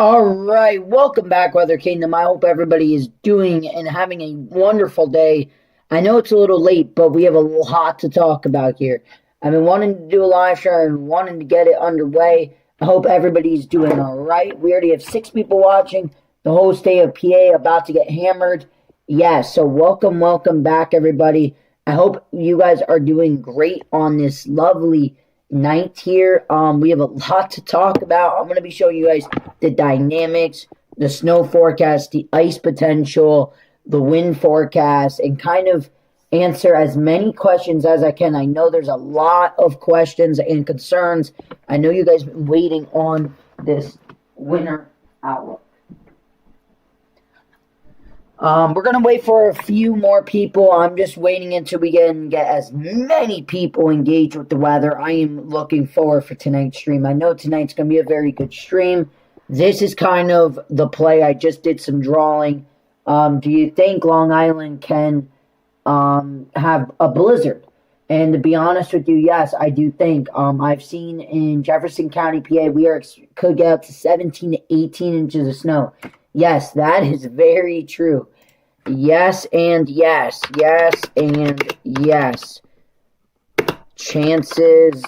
All right, welcome back, Weather Kingdom. I hope everybody is doing and having a wonderful day. I know it's a little late, but we have a lot to talk about here. I've been wanting to do a live show and wanting to get it underway. I hope everybody's doing all right. We already have 6 people watching. The whole state of PA about to get hammered. Yes, so welcome back, everybody. I hope you guys are doing great on this lovely night here. We have a lot to talk about. I'm going to be showing you guys the dynamics, the snow forecast, the ice potential, the wind forecast, and kind of answer as many questions as I can. I know there's a lot of questions and concerns. I know you guys have been waiting on this winter outlook. We're going to wait for a few more people. I'm just waiting until we get as many people engaged with the weather. I am looking forward for tonight's stream. I know tonight's going to be a very good stream. This is kind of the play. I just did some drawing. Do you think Long Island can have a blizzard? And to be honest with you, yes, I do think. I've seen in Jefferson County, PA, could get up to 17 to 18 inches of snow. Yes, that is very true. Yes and yes. Yes and yes. Chances.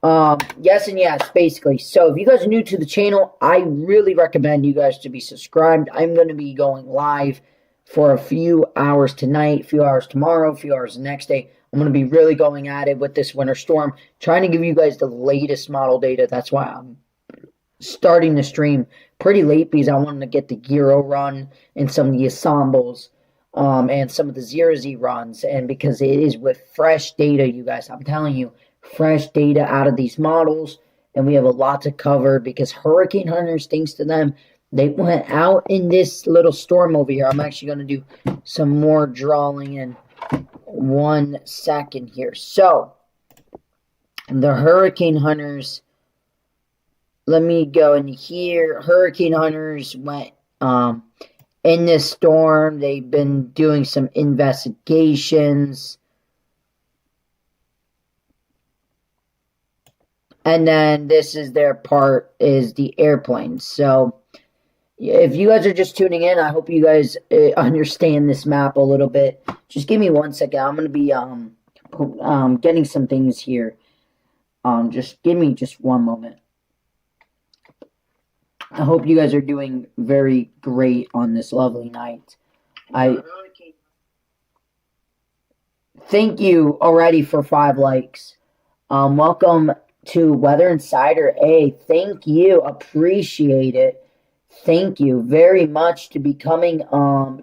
Yes and yes, basically. So if you guys are new to the channel, I really recommend you guys to be subscribed. I'm going to be going live for a few hours tonight, a few hours tomorrow, a few hours the next day. I'm going to be really going at it with this winter storm, trying to give you guys the latest model data. That's why I'm starting the stream pretty late, because I wanted to get the Giro run and some of the ensembles and some of the 0Z runs, and because it is with fresh data, you guys. I'm telling you, fresh data out of these models, and we have a lot to cover because Hurricane Hunters, thanks to them, they went out in this little storm over here. I'm actually going to do some more drawing in 1 second here. So the Hurricane Hunters, let me go in here. Hurricane Hunters went in this storm. They've been doing some investigations. And then this is their part, is the airplanes. So if you guys are just tuning in, I hope you guys understand this map a little bit. Just give me 1 second. I'm going to be getting some things here. Just give me just one moment. I hope you guys are doing very great on this lovely night. Thank you already for 5 likes. Welcome to Weather Insider A. Thank you. Appreciate it. Thank you very much to becoming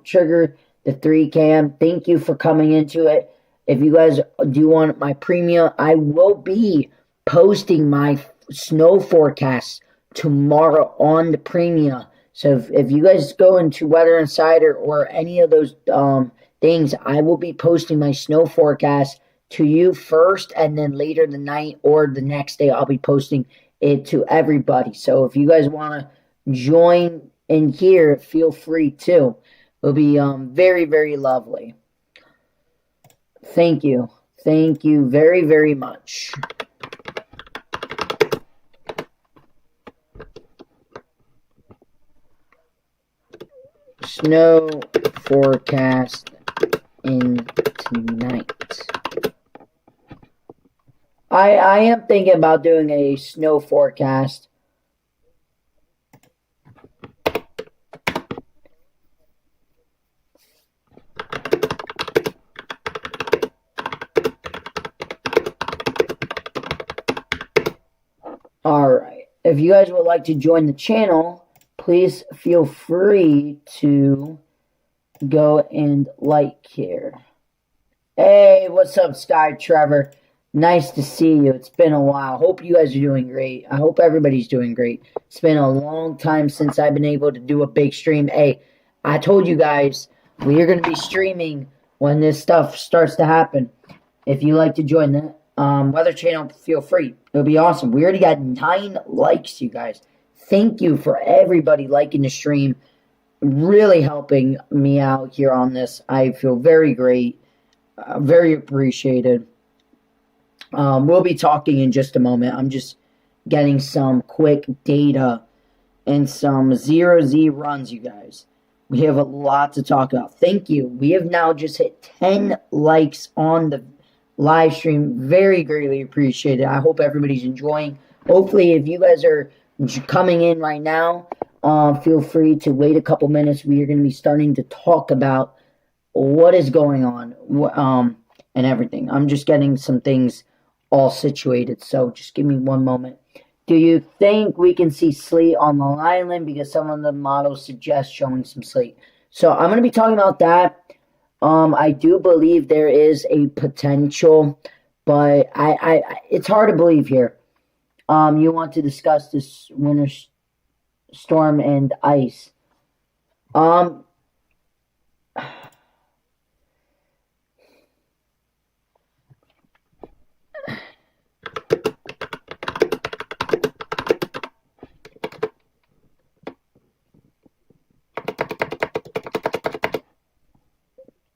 Trigger the 3 Cam. Thank you for coming into it. If you guys do want my premium, I will be posting my snow forecast tomorrow on the premium. So if you guys go into Weather Insider or any of those things, I will be posting my snow forecast to you first, and then later the night or the next day I'll be posting it to everybody. So if you guys want to join in here, feel free to. It'll be very, very lovely. Thank you. Thank you very, very much. Snow forecast in tonight. I am thinking about doing a snow forecast. Alright, if you guys would like to join the channel, please feel free to go and like here. Hey, what's up, Sky Trevor? Nice to see you. It's been a while. Hope you guys are doing great. I hope everybody's doing great. It's been a long time since I've been able to do a big stream. Hey, I told you guys we are going to be streaming when this stuff starts to happen. If you like to join the Weather Channel, feel free. It'll be awesome. We already got 9 likes, you guys. Thank you for everybody liking the stream. Really helping me out here on this. I feel very great. Very appreciated. We'll be talking in just a moment. I'm just getting some quick data and some 0Z runs, you guys. We have a lot to talk about. Thank you. We have now just hit 10 likes on the live stream. Very greatly appreciated. I hope everybody's enjoying. Hopefully, if you guys are coming in right now, feel free to wait a couple minutes. We are going to be starting to talk about what is going on and everything. I'm just getting some things all situated, so just give me one moment. Do you think we can see sleet on Long Island? Because some of the models suggest showing some sleet. So I'm going to be talking about that. I do believe there is a potential, but it's hard to believe here. You want to discuss this winter storm and ice.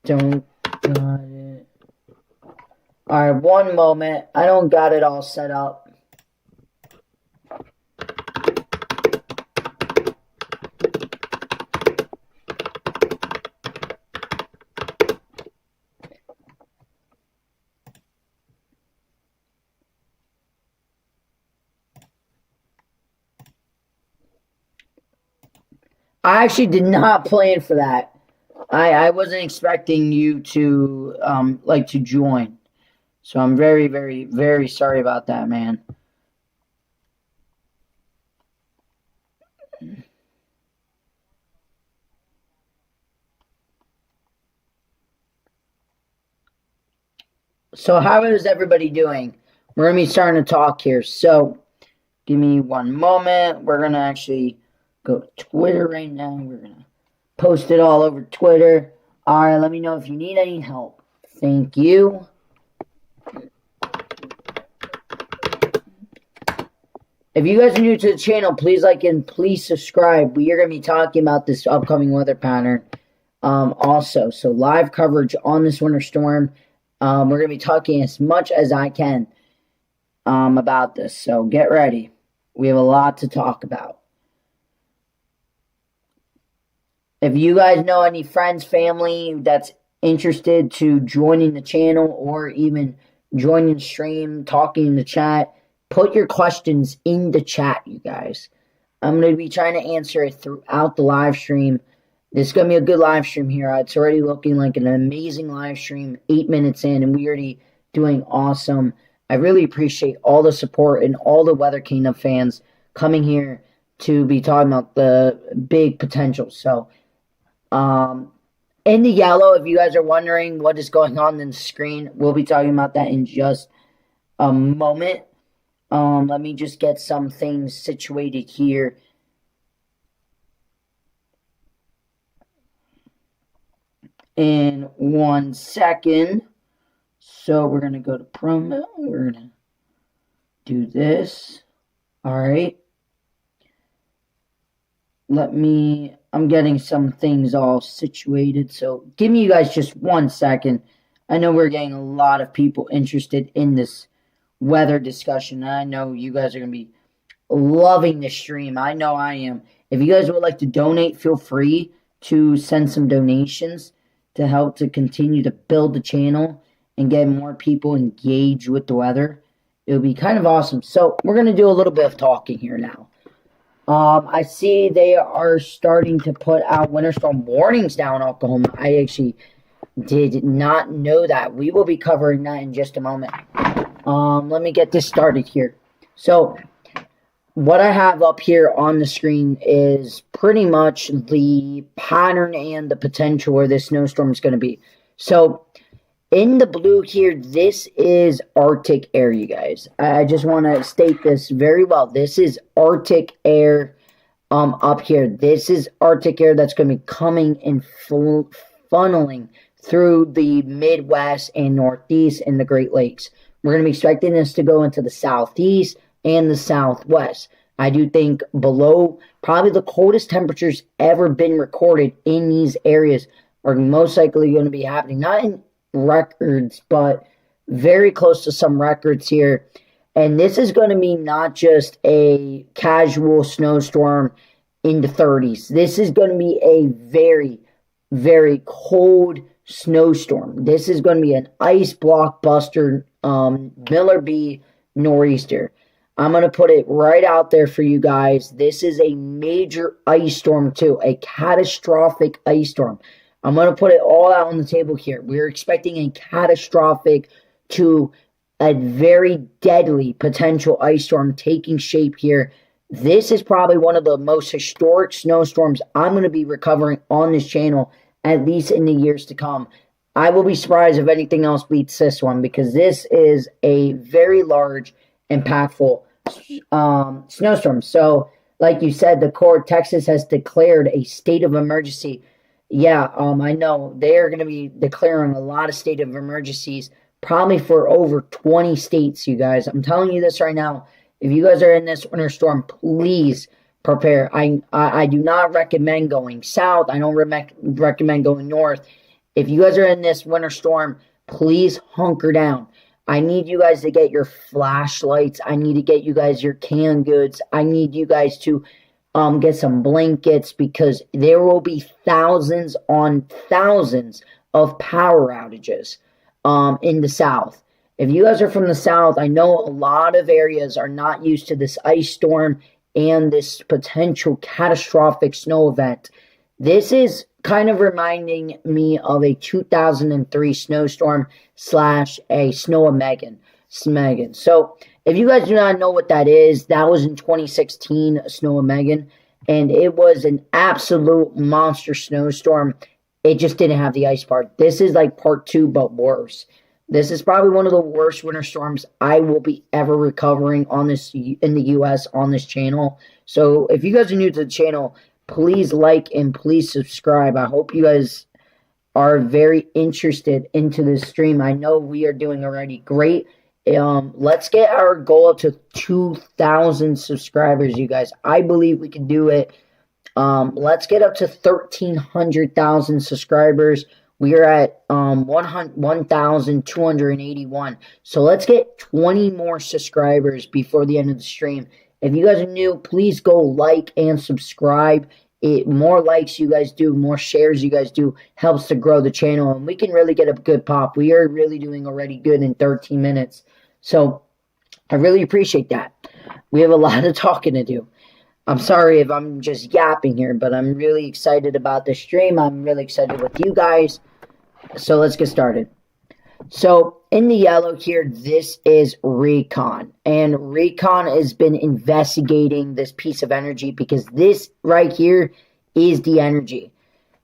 Don't got it. Alright, one moment. I don't got it all set up. I actually did not plan for that. I wasn't expecting you to to join. So I'm very, very, very sorry about that, man. So how is everybody doing? We're going to be starting to talk here. So give me one moment. We're going to actually go to Twitter right now. We're going to post it all over Twitter. All right, let me know if you need any help. Thank you. If you guys are new to the channel, please like and please subscribe. We are going to be talking about this upcoming weather pattern also. So live coverage on this winter storm. We're going to be talking as much as I can about this. So get ready. We have a lot to talk about. If you guys know any friends, family that's interested to joining the channel or even joining the stream, talking in the chat, put your questions in the chat, you guys. I'm going to be trying to answer it throughout the live stream. This is going to be a good live stream here. It's already looking like an amazing live stream, 8 minutes in, and we're already doing awesome. I really appreciate all the support and all the Weather Kingdom fans coming here to be talking about the big potential. So, in the yellow, if you guys are wondering what is going on the screen, we'll be talking about that in just a moment. Let me just get some things situated here. In 1 second. So we're going to go to promo. We're going to do this. All right. I'm getting some things all situated. So give me you guys just 1 second. I know we're getting a lot of people interested in this weather discussion. I know you guys are going to be loving this stream. I know I am. If you guys would like to donate, feel free to send some donations to help to continue to build the channel and get more people engaged with the weather. It would be kind of awesome. So we're going to do a little bit of talking here now. I see they are starting to put out winter storm warnings down in Oklahoma. I actually did not know that. We will be covering that in just a moment. Let me get this started here. So what I have up here on the screen is pretty much the pattern and the potential where this snowstorm is going to be. So in the blue here, this is Arctic air, you guys. I just want to state this very well. This is Arctic air up here. This is Arctic air that's going to be coming and funneling through the Midwest and Northeast and the Great Lakes. We're going to be expecting this to go into the Southeast and the Southwest. I do think below probably the coldest temperatures ever been recorded in these areas are most likely going to be happening. Not in records, but very close to some records here. And this is going to be not just a casual snowstorm in the 30s. This is going to be a very, very cold snowstorm. This is going to be an ice blockbuster Miller B nor'easter. I'm going to put it right out there for you guys. This is a major ice storm too, a catastrophic ice storm. I'm going to put it all out on the table here. We're expecting a catastrophic to a very deadly potential ice storm taking shape here. This is probably one of the most historic snowstorms I'm going to be recovering on this channel, at least in the years to come. I will be surprised if anything else beats this one, because this is a very large, impactful snowstorm. So, like you said, the court, Texas has declared a state of emergency. Yeah, I know. They are going to be declaring a lot of state of emergencies, probably for over 20 states, you guys. I'm telling you this right now. If you guys are in this winter storm, please prepare. I do not recommend going south. I don't recommend going north. If you guys are in this winter storm, please hunker down. I need you guys to get your flashlights. I need to get you guys your canned goods. I need you guys to get some blankets, because there will be thousands on thousands of power outages in the south. If you guys are from the south, I know a lot of areas are not used to this ice storm and this potential catastrophic snow event. This is kind of reminding me of a 2003 snowstorm / a Snow-O-Megan. So if you guys do not know what that is, that was in 2016, Snow-O-Megan, and it was an absolute monster snowstorm. It just didn't have the ice part. This is like part 2, but worse. This is probably one of the worst winter storms I will be ever recovering on this in the U.S. on this channel. So if you guys are new to the channel, please like and please subscribe. I hope you guys are very interested into this stream. I know we are doing already great. Let's get our goal up to 2,000 subscribers, you guys. I believe we can do it. Let's get up to 1,300,000 subscribers. We are at 1,281. So let's get 20 more subscribers before the end of the stream. If you guys are new, please go like and subscribe. More likes you guys do, more shares you guys do, helps to grow the channel, and we can really get a good pop. We are really doing already good in 13 minutes. So I really appreciate that. We have a lot of talking to do. I'm sorry if I'm just yapping here, but I'm really excited about the stream. I'm really excited with you guys. So let's get started. So in the yellow here, this is Recon. And Recon has been investigating this piece of energy, because this right here is the energy.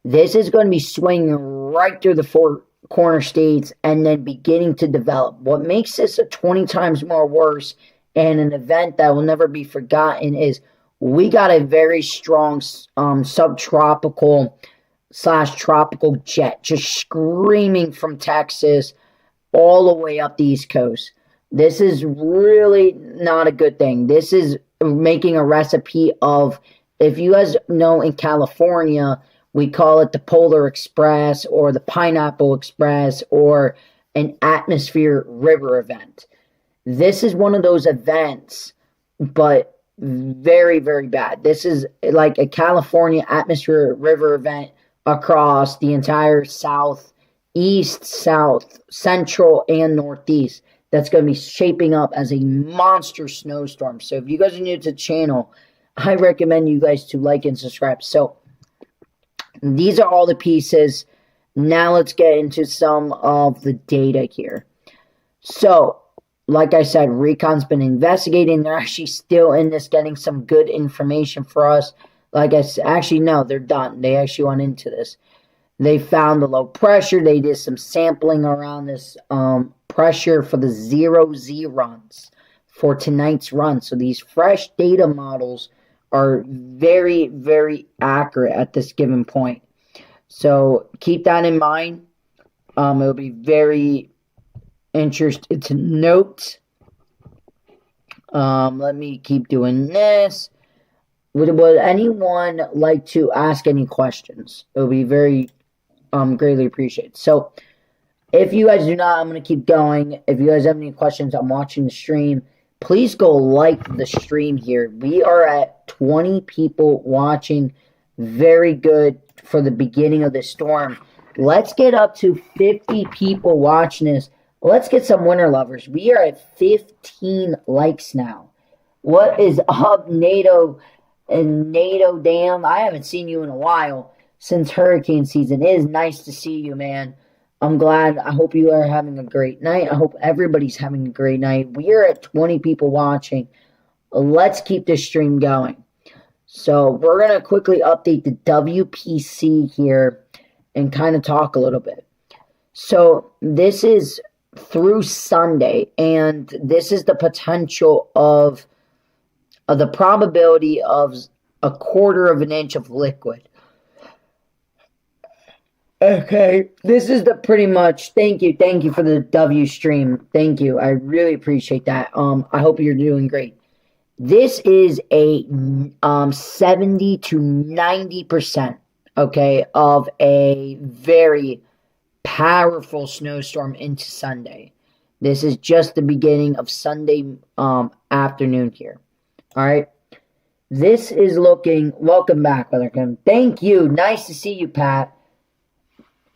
This is going to be swinging right through the 4 corner states and then beginning to develop. What makes this a 20 times more worse and an event that will never be forgotten is we got a very strong subtropical / tropical jet just screaming from Texas all the way up the East Coast. This is really not a good thing. This is making a recipe of, if you guys know, in California, we call it the Polar Express or the Pineapple Express or an atmosphere river event. This is one of those events, but very, very bad. This is like a California atmosphere river event across the entire south, east, south, central, and northeast. That's going to be shaping up as a monster snowstorm. So if you guys are new to the channel, I recommend you guys to like and subscribe. So these are all the pieces. Now let's get into some of the data here. So like I said, Recon's been investigating. They're actually still in this, getting some good information for us. Like I said, actually, no, they're done. They actually went into this. They found the low pressure. They did some sampling around this pressure for the 0Z runs for tonight's run. So these fresh data models are very, very accurate at this given point. So keep that in mind. It'll be very interesting to note. Let me keep doing this. Would anyone like to ask any questions? It would be very greatly appreciated. So if you guys do not, I'm going to keep going. If you guys have any questions, I'm watching the stream. please go like the stream here. We are at 20 people watching. Very good for the beginning of the storm. Let's get up to 50 people watching this. Let's get some winter lovers. We are at 15 likes now. What is up, NATO and NATO Dam? I haven't seen you in a while since hurricane season. It is nice to see you, man. I'm glad. I hope you are having a great night. I hope everybody's having a great night. We are at 20 people watching. Let's keep this stream going. So we're going to quickly update the WPC here and kind of talk a little bit. So this is through Sunday, and this is the potential of the probability of a quarter of an inch of liquid. Okay, this is the pretty much, thank you for the W stream. Thank you, I really appreciate that. I hope you're doing great. This is a 70 to 90%, okay, of a very powerful snowstorm into Sunday. This is just the beginning of Sunday afternoon here. All right. This is looking, welcome back, Brother Kim. Thank you. Nice to see you, Pat.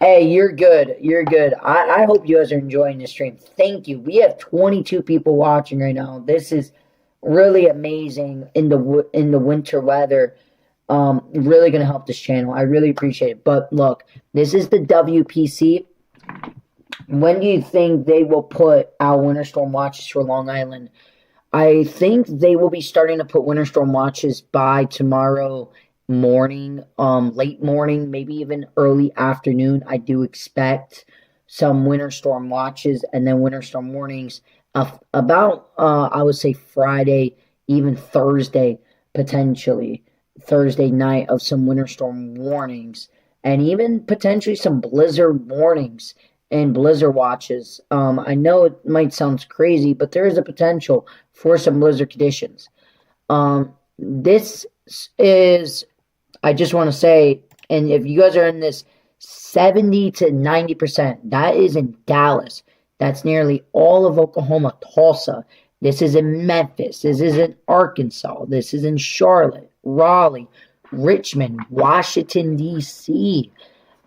Hey, you're good. You're good. I hope you guys are enjoying this stream. Thank you. We have 22 people watching right now. This is really amazing in the winter weather. Really going to help this channel. I really appreciate it. But look, this is the WPC. When do you think they will put out winter storm watches for Long Island? I think they will be starting to put winter storm watches by tomorrow morning, late morning, maybe even early afternoon. I do expect some winter storm watches and then winter storm warnings about, I would say Friday, even Thursday, potentially. Thursday night of some winter storm warnings and even potentially some blizzard warnings and blizzard watches. I know it might sound crazy, but there is a potential for some blizzard conditions. This is, I just want to say, and if you guys are in this 70 to 90%, that is in Dallas. That's nearly all of Oklahoma, Tulsa. This is in Memphis. This is in Arkansas. This is in Charlotte, Raleigh, Richmond, Washington, D.C.,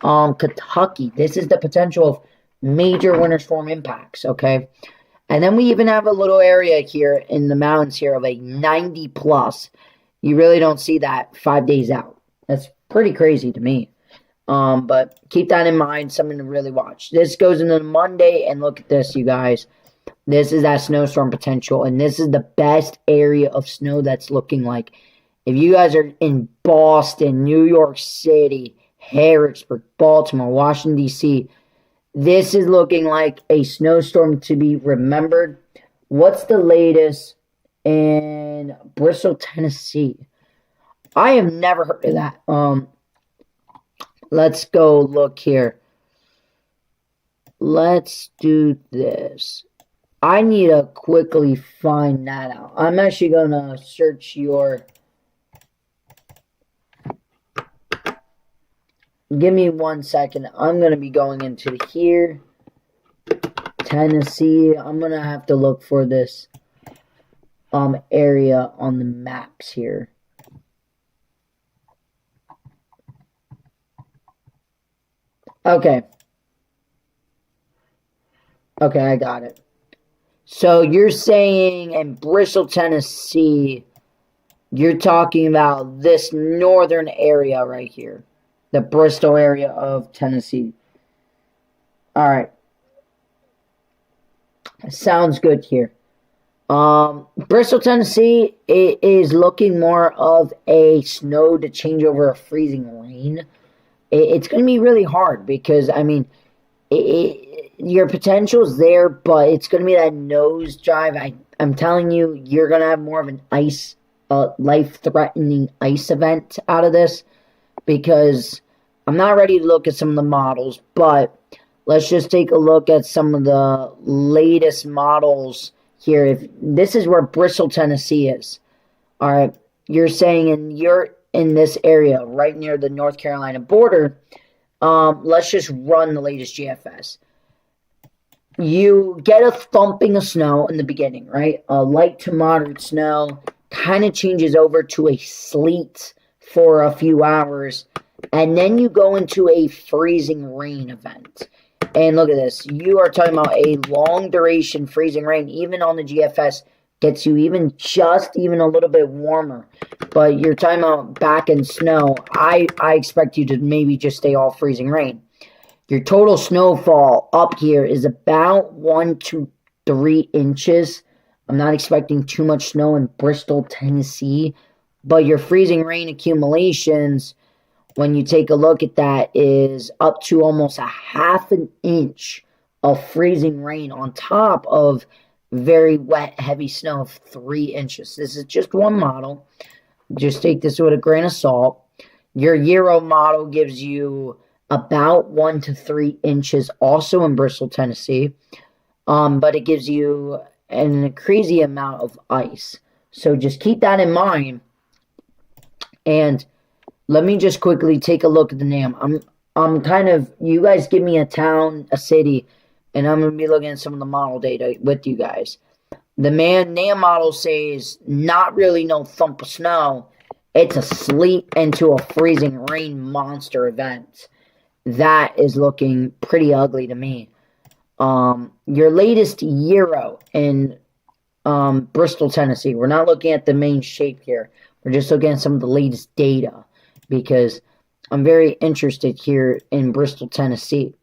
Kentucky. This is the potential of major winter storm impacts, okay? And then we even have a little area here in the mountains here of a 90 plus. You really don't see that 5 days out. That's pretty crazy to me. But keep that in mind, something to really watch. This goes into Monday, and look at this, you guys. This is that snowstorm potential, and this is the best area of snow that's looking like. If you guys are in Boston, New York City, Harrisburg, Baltimore, Washington, D.C., this is looking like a snowstorm to be remembered. What's the latest in Bristol, Tennessee? I have never heard of that. Let's go look here. Let's do this. I need to quickly find that out. I'm actually going to search your... Give me 1 second. I'm going to be going into here. Tennessee. I'm going to have to look for this area on the maps here. Okay. Okay, I got it. So you're saying in Bristol, Tennessee, you're talking about this northern area right here. The Bristol area of Tennessee. All right. Sounds good here. Bristol, Tennessee, it is looking more of a snow to change over a freezing rain. It's going to be really hard because, I mean, your potential is there, but it's going to be that nosedive. I'm telling you, you're going to have more of an life-threatening ice event out of this because I'm not ready to look at some of the models, but let's just take a look at some of the latest models here. If this is where Bristol, Tennessee is. All right, you're saying you're in this area right near the North Carolina border. Let's just run the latest GFS. you get a thumping of snow in the beginning, right? A light to moderate snow kind of changes over to a sleet for a few hours, and then you go into a freezing rain event. And look at this. You are talking about a long duration freezing rain, even on the GFS, gets you even a little bit warmer. But you're talking about back in snow, I expect you to maybe just stay all freezing rain. Your total snowfall up here is about 1 to 3 inches. I'm not expecting too much snow in Bristol, Tennessee. But your freezing rain accumulations, when you take a look at that, is up to almost a half an inch of freezing rain on top of very wet, heavy snow of 3 inches. This is just one model. Just take this with a grain of salt. Your Euro model gives you about 1 to 3 inches also in Bristol, Tennessee. But it gives you a crazy amount of ice. So just keep that in mind. And let me just quickly take a look at the name. I'm kind of, you guys give me a town, a city, and I'm going to be looking at some of the model data with you guys. The NAM model says not really no thump of snow. It's a sleet into a freezing rain monster event. That is looking pretty ugly to me. Your latest Euro in Bristol, Tennessee. We're not looking at the main shape here. We're just looking at some of the latest data because I'm very interested here in Bristol, Tennessee.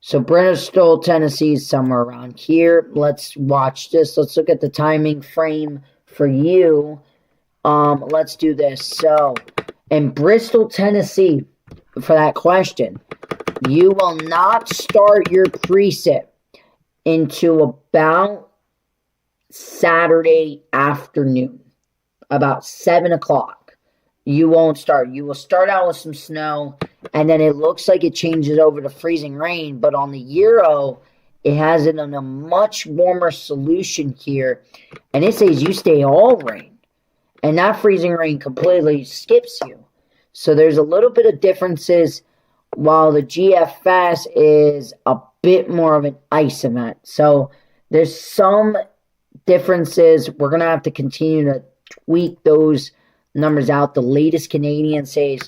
So Bristol, Tennessee is somewhere around here. Let's watch this. Let's look at the timing frame for you. Let's do this. So in Bristol, Tennessee, for that question, you will not start your precip into about Saturday afternoon, about 7 o'clock. You won't start. You will start out with some snow, and then it looks like it changes over to freezing rain. But on the Euro, it has it in a much warmer solution here, and it says you stay all rain, and that freezing rain completely skips you. So there's a little bit of differences, while the GFS is a bit more of an ice event. So there's some differences. We're going to have to continue to tweak those numbers out. The latest Canadian says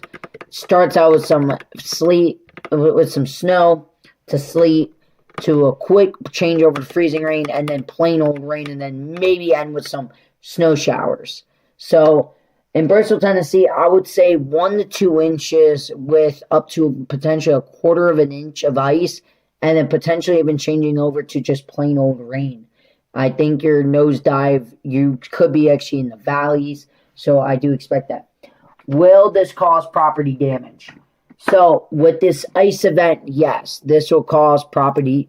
starts out with some sleet, with some snow to sleet to a quick change over to freezing rain and then plain old rain and then maybe end with some snow showers. So in Bristol, Tennessee, I would say 1 to 2 inches with up to potentially a quarter of an inch of ice and then potentially even changing over to just plain old rain. I think your nosedive, you could be actually in the valleys, so I do expect that. Will this cause property damage? So with this ice event, yes, this will cause property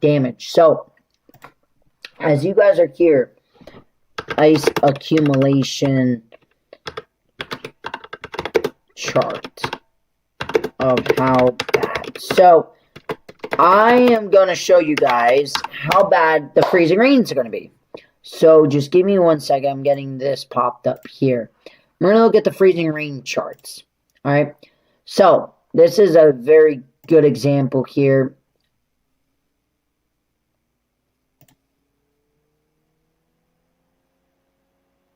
damage. So as you guys are here, ice accumulation chart of how bad. So I am going to show you guys how bad the freezing rains are going to be. So just give me 1 second. I'm getting this popped up here. We're going to look at the freezing rain charts. All right. So this is a very good example here.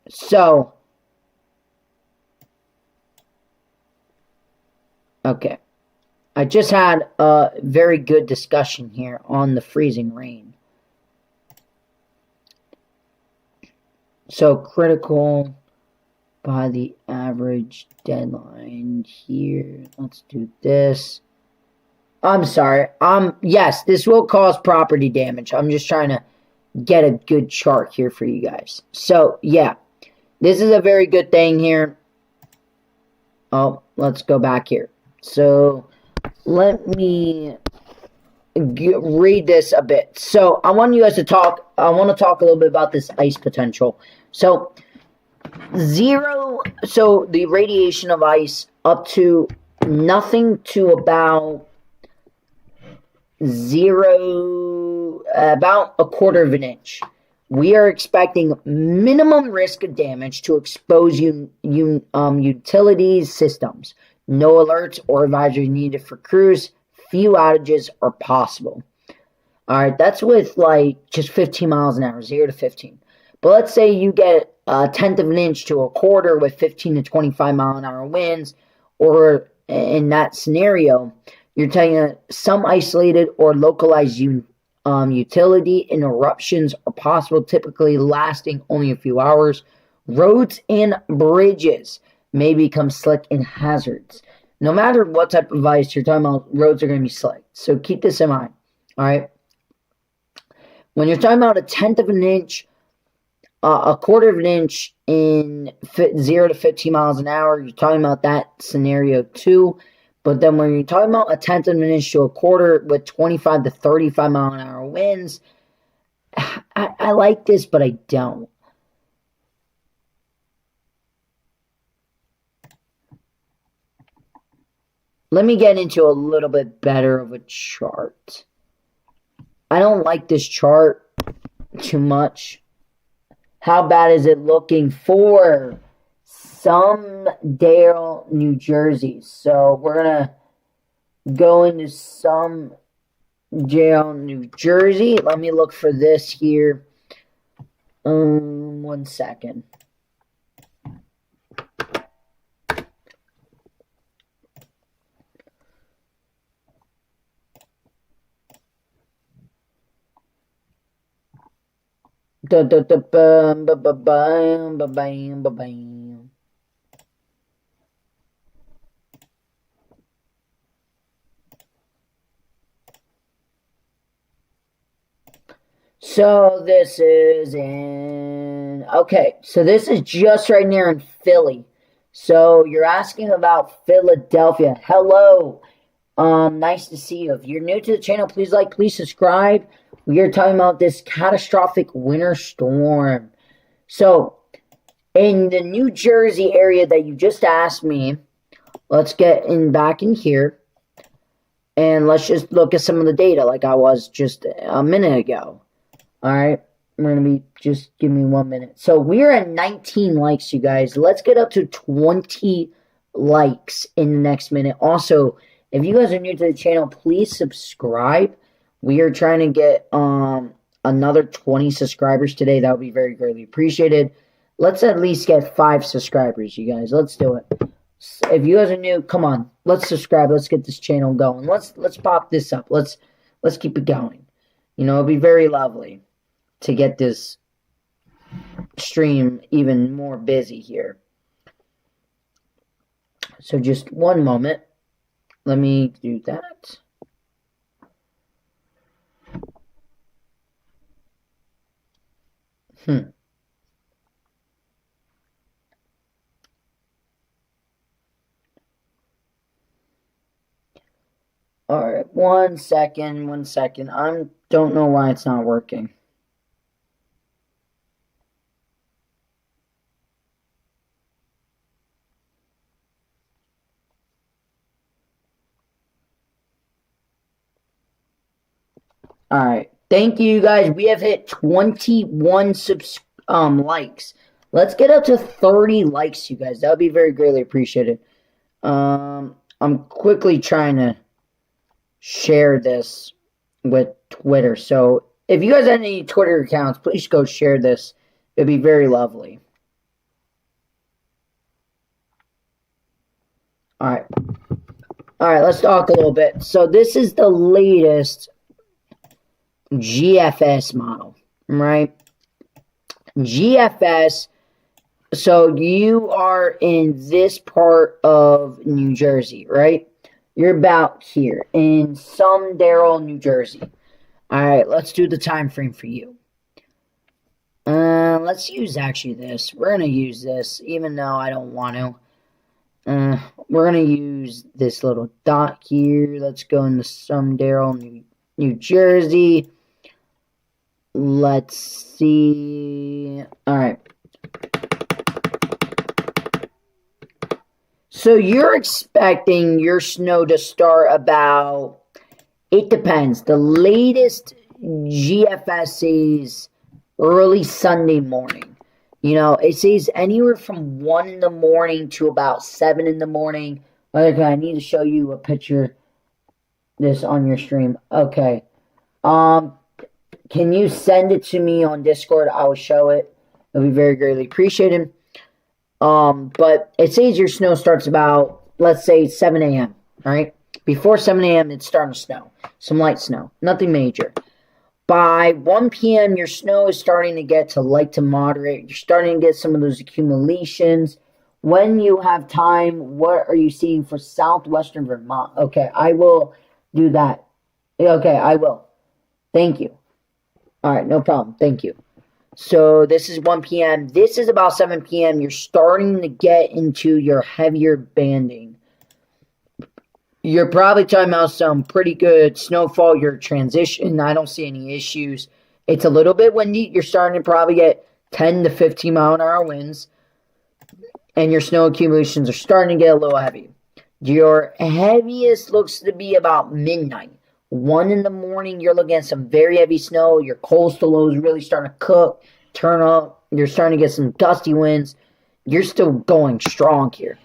So, okay. I just had a very good discussion here on the freezing rain. So, critical by the average deadline here. Let's do this. I'm sorry. Yes, this will cause property damage. I'm just trying to get a good chart here for you guys. So, yeah. This is a very good thing here. Oh, let's go back here. So, let me read this a bit. So, I want you guys to talk. I want to talk a little bit about this ice potential. So, the radiation of ice up to nothing to about about a quarter of an inch. We are expecting minimum risk of damage to expose utilities systems. No alerts or advisories needed for crews. Few outages are possible. All right, that's with like just 15 miles an hour, 0 to 15. But let's say you get a tenth of an inch to a quarter with 15 to 25 mile an hour winds, or in that scenario, you're telling some isolated or localized utility interruptions are possible, typically lasting only a few hours. Roads and bridges may become slick and hazards. No matter what type of ice you're talking about, roads are going to be slick. So keep this in mind. All right. When you're talking about a tenth of an inch, a quarter of an inch in 0 to 15 miles an hour, you're talking about that scenario too. But then when you're talking about a tenth of an inch to a quarter with 25 to 35 mile an hour winds, I like this, but I don't. Let me get into a little bit better of a chart. I don't like this chart too much. How bad is it looking for Sumdale, New Jersey? So we're going to go into Sumdale, New Jersey. Let me look for this here. 1 second. So this is in, okay, so this is just right near in Philly. So you're asking about Philadelphia. Hello. Nice to see you. If you're new to the channel, please like, please subscribe. We are talking about this catastrophic winter storm. So, in the New Jersey area that you just asked me, let's get back in here. And let's just look at some of the data like I was just a minute ago. Alright, we're going to be, just give me 1 minute. So, we're at 19 likes, you guys. Let's get up to 20 likes in the next minute. Also, if you guys are new to the channel, please subscribe. We are trying to get another 20 subscribers today. That would be very greatly appreciated. Let's at least get 5 subscribers, you guys. Let's do it. If you guys are new, come on. Let's subscribe. Let's get this channel going. Let's pop this up. Let's keep it going. You know, it'll be very lovely to get this stream even more busy here. So just 1 moment. Let me do that. Alright, 1 second, 1 second. I don't know why it's not working. Alright, thank you guys. We have hit 21 likes. Let's get up to 30 likes, you guys. That would be very greatly appreciated. I'm quickly trying to share this with Twitter. So if you guys have any Twitter accounts, please go share this. It'd be very lovely. Alright. Alright, let's talk a little bit. So this is the latest GFS model, right? GFS, so you are in this part of New Jersey, right? You're about here in Sumdale, New Jersey. All right, let's do the time frame for you. Let's use actually this. We're going to use this, even though I don't want to. We're going to use this little dot here. Let's go into Sumdale, New Jersey. Let's see. All right. So you're expecting your snow to start about, it depends. The latest GFS says early Sunday morning. You know, it says anywhere from 1 in the morning to about 7 in the morning. Okay, I need to show you a picture this on your stream. Okay. Can you send it to me on Discord? I will show it. It'll be very greatly appreciated. But it says your snow starts about, let's say, 7 a.m., all right? Before 7 a.m., it's starting to snow. Some light snow. Nothing major. By 1 p.m., your snow is starting to get to light to moderate. You're starting to get some of those accumulations. When you have time, what are you seeing for southwestern Vermont? Okay, I will do that. Okay, I will. Thank you. All right, no problem. Thank you. So this is 1 p.m. This is about 7 p.m. You're starting to get into your heavier banding. You're probably talking about some pretty good snowfall. Your transition, I don't see any issues. It's a little bit windy. You're starting to probably get 10 to 15 mile an hour winds. And your snow accumulations are starting to get a little heavy. Your heaviest looks to be about midnight. 1 in the morning, you're looking at some very heavy snow. Your coastal low is really starting to cook, turn up. You're starting to get some gusty winds. You're still going strong here.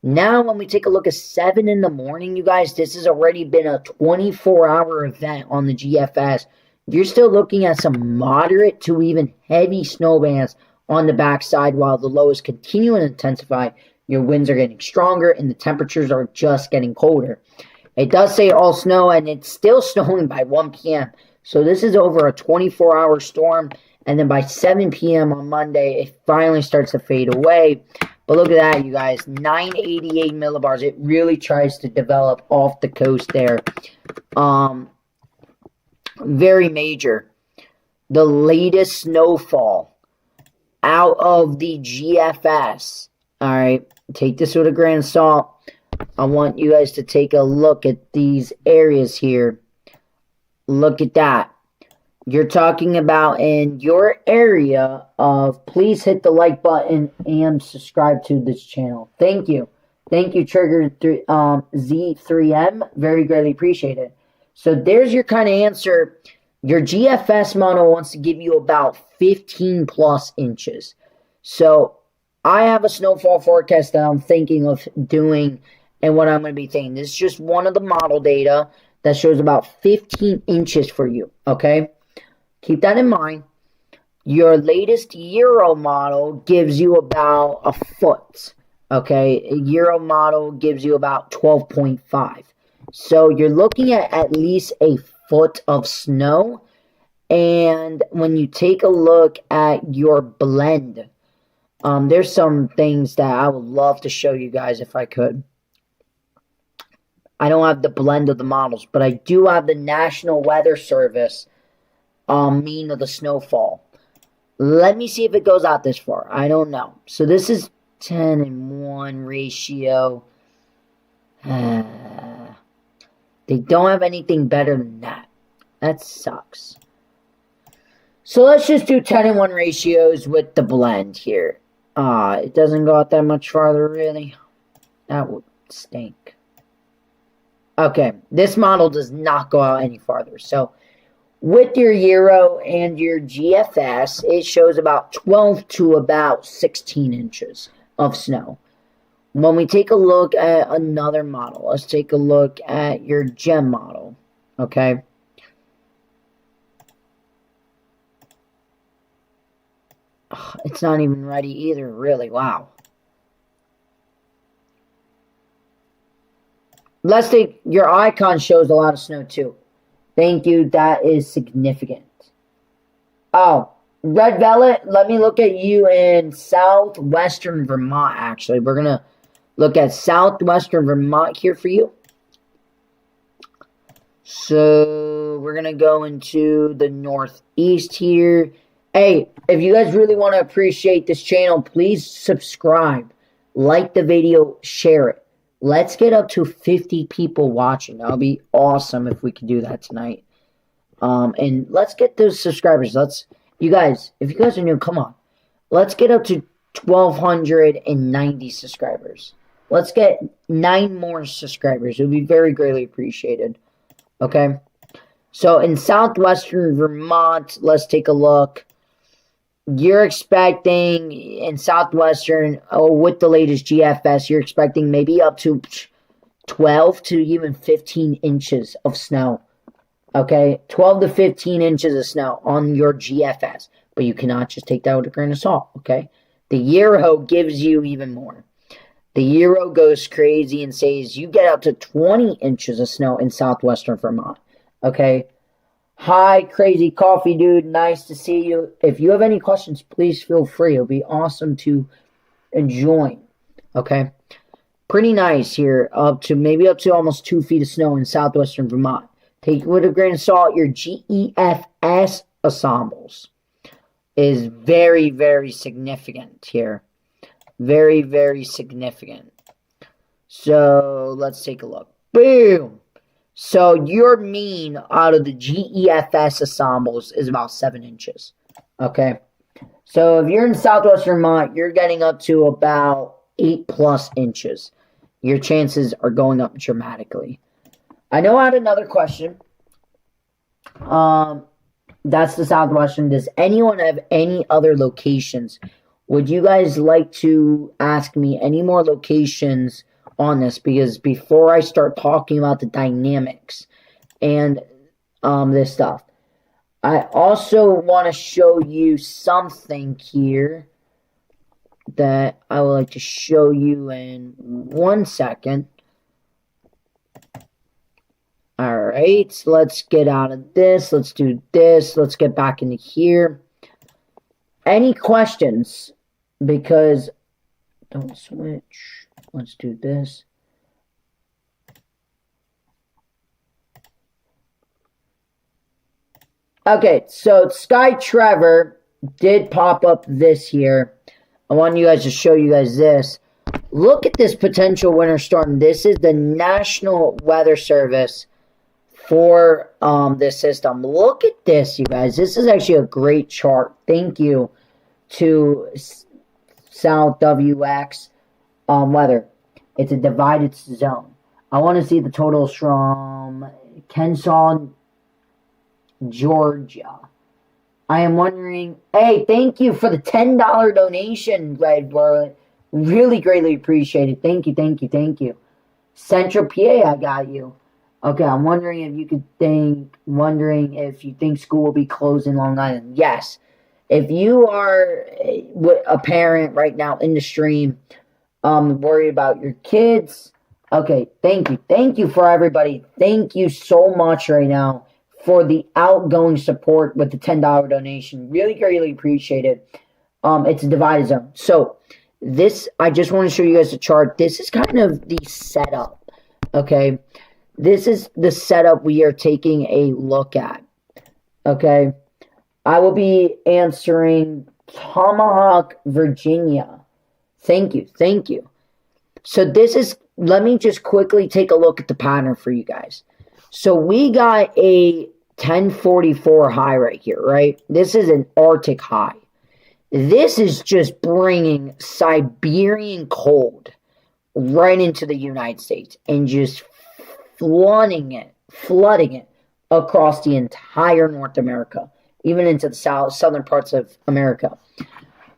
Now, when we take a look at 7 in the morning, you guys, this has already been a 24-hour event on the GFS. You're still looking at some moderate to even heavy snow bands on the backside while the lows continue to intensify. Your winds are getting stronger and the temperatures are just getting colder. It does say all snow, and it's still snowing by 1 p.m. So this is over a 24-hour storm, and then by 7 p.m. on Monday, it finally starts to fade away. But look at that, you guys, 988 millibars. It really tries to develop off the coast there. Very major. The latest snowfall out of the GFS. All right, take this with a grain of salt. I want you guys to take a look at these areas here. Look at that. You're talking about in your area of, please hit the like button and subscribe to this channel. Thank you. Thank you, Trigger Z3M. Very greatly appreciated. So there's your kind of answer. Your GFS model wants to give you about 15 plus inches. So I have a snowfall forecast that I'm thinking of doing and what I'm going to be thinking. This is just one of the model data that shows about 15 inches for you, okay? Keep that in mind. Your latest Euro model gives you about a foot, okay? A Euro model gives you about 12.5. So you're looking at least a foot of snow. And when you take a look at your blend, there's some things that I would love to show you guys if I could. I don't have the blend of the models, but I do have the National Weather Service mean of the snowfall. Let me see if it goes out this far. I don't know. So this is 10:1 ratio. They don't have anything better than that. That sucks. So let's just do 10:1 ratios with the blend here. It doesn't go out that much farther, really. That would stink. Okay, this model does not go out any farther. So with your Euro and your GFS, it shows about 12 to about 16 inches of snow. When we take a look at another model, let's take a look at your GEM model, okay? It's not even ready either, really, wow. Let's take, your icon shows a lot of snow too. Thank you, that is significant. Oh, Red Velvet, let me look at you in southwestern Vermont, actually. We're going to look at southwestern Vermont here for you. So, we're going to go into the northeast here. Hey, if you guys really want to appreciate this channel, please subscribe, like the video, share it. Let's get up to 50 people watching. That would be awesome if we could do that tonight. And let's get those subscribers. You guys, if you guys are new, come on. Let's get up to 1,290 subscribers. Let's get 9 more subscribers. It would be very greatly appreciated. Okay? So in southwestern Vermont, let's take a look. You're expecting in southwestern, with the latest GFS, you're expecting maybe up to 12 to even 15 inches of snow. Okay, 12 to 15 inches of snow on your GFS. But you cannot just take that with a grain of salt, okay? The Euro gives you even more. The Euro goes crazy and says you get up to 20 inches of snow in southwestern Vermont, okay? Hi, Crazy Coffee Dude. Nice to see you. If you have any questions, please feel free. It'll be awesome to join, okay? Pretty nice here, maybe up to almost 2 feet of snow in southwestern Vermont. Take it with a grain of salt. Your GEFS ensembles is very, very significant here. Very, very significant. So let's take a look. Boom. So your mean out of the GEFS ensembles is about 7 inches. Okay. So if you're in southwest Vermont, you're getting up to about 8+ inches. Your chances are going up dramatically. I know I had another question. That's the Southwestern. Does anyone have any other locations? Would you guys like to ask me any more locations on this? Because before I start talking about the dynamics and this stuff, I also want to show you something here that I would like to show you in 1 second. Alright, so let's get out of this. Let's do this. Let's get back into here. Any questions? Because, don't switch. Let's do this. Okay, so Sky Trever did pop up this here. I want you guys to show you guys this. Look at this potential winter storm. This is the National Weather Service for this system. Look at this, you guys. This is actually a great chart. Thank you to South WX weather. It's a divided zone. I want to see the totals from Kensaw, Georgia. I am wondering. Hey, thank you for the $10 donation, Red World. Really greatly appreciated. Thank you, thank you, thank you. Central PA, I got you. Okay, I'm wondering if you think school will be closed in Long Island. Yes. If you are a parent right now in the stream, worried about your kids, okay, thank you. Thank you for everybody. Thank you so much right now for the outgoing support with the $10 donation. Really greatly appreciate it. It's a divided zone. So this, I just want to show you guys the chart. This is kind of the setup, okay? This is the setup we are taking a look at, okay? I will be answering Tomahawk, Virginia. Thank you, thank you. So this is, let me just quickly take a look at the pattern for you guys. So we got a 1044 high right here, right? This is an Arctic high. This is just bringing Siberian cold right into the United States and just flooding it across the entire North America, even into the southern parts of America.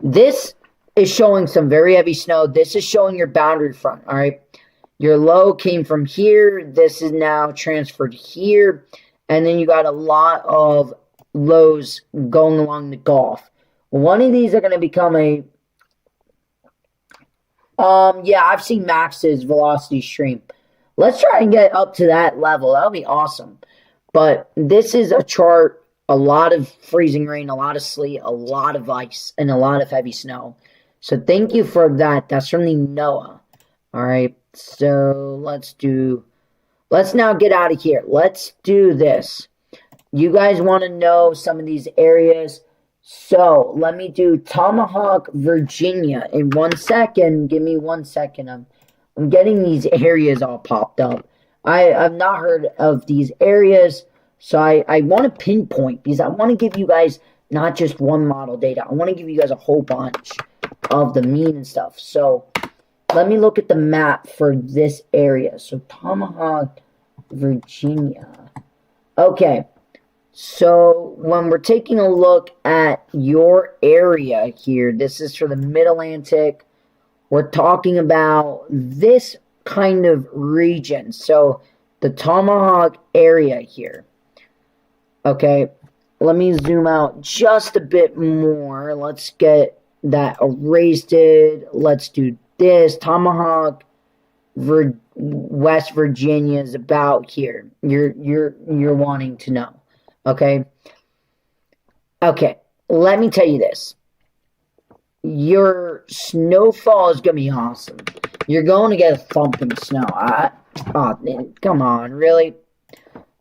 This is showing some very heavy snow. This is showing your boundary front, all right? Your low came from here. This is now transferred here. And then you got a lot of lows going along the Gulf. One of these are going to become a... yeah, I've seen Max's velocity stream. Let's try and get up to that level. That'll be awesome. But this is a chart, a lot of freezing rain, a lot of sleet, a lot of ice, and a lot of heavy snow. So thank you for that. That's from the NOAA. All right. So let's now get out of here. Let's do this. You guys want to know some of these areas. So let me do Tomahawk, Virginia in 1 second. Give me 1 second. I'm getting these areas all popped up. I've not heard of these areas. So I want to pinpoint because I want to give you guys not just one model data. I want to give you guys a whole bunch of the mean and stuff. So let me look at the map for this area. So Tomahawk, Virginia. Okay. So when we're taking a look at your area here, this is for the Mid-Atlantic. We're talking about this kind of region. So the Tomahawk area here. Okay, let me zoom out just a bit more. Let's get that erased. Let's do this. Tomahawk, West Virginia is about here. You're wanting to know. Okay. Okay. Let me tell you this. Your snowfall is gonna be awesome. You're going to get a thumping snow. Oh, come on, really?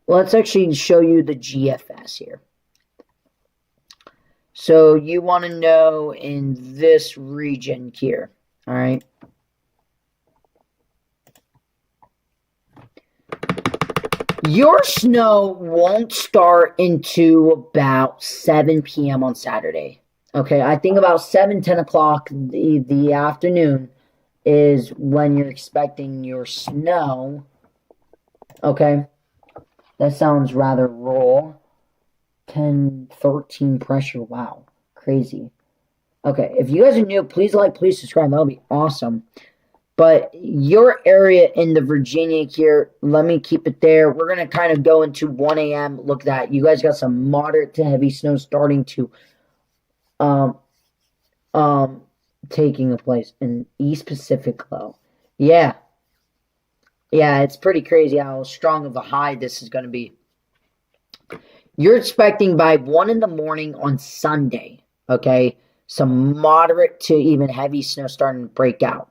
Let's actually show you the GFS here. So you want to know in this region here, all right? Your snow won't start into about 7 p.m. on Saturday. Okay, I think about 7, 10 o'clock the afternoon is when you're expecting your snow. Okay, that sounds rather raw. 10, 13 pressure. Wow, crazy. Okay, if you guys are new, please like, please subscribe. That would be awesome. But your area in the Virginia here, let me keep it there. We're going to kind of go into 1 a.m. Look at that. You guys got some moderate to heavy snow starting to taking place in East Pacific low. Yeah. Yeah, it's pretty crazy how strong of a high this is going to be. You're expecting by 1 in the morning on Sunday, okay, some moderate to even heavy snow starting to break out.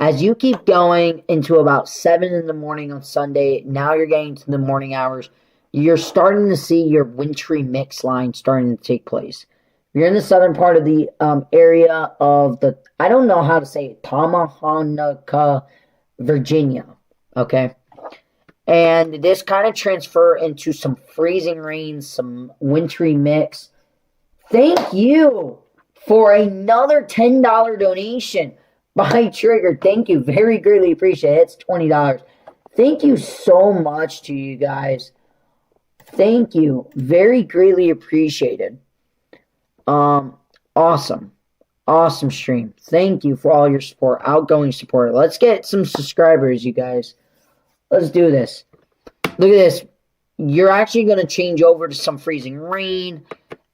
As you keep going into about 7 in the morning on Sunday, now you're getting to the morning hours, you're starting to see your wintry mix line starting to take place. You're in the southern part of the area of the, I don't know how to say it, Tomahawk, Virginia, okay? And this kind of transfer into some freezing rain, some wintry mix. Thank you for another $10 donation by Trigger. Thank you. Very greatly appreciate it. It's $20. Thank you so much to you guys. Thank you. Very greatly appreciated. Awesome. Awesome stream. Thank you for all your support. Outgoing support. Let's get some subscribers, you guys. Let's do this. Look at this. You're actually going to change over to some freezing rain.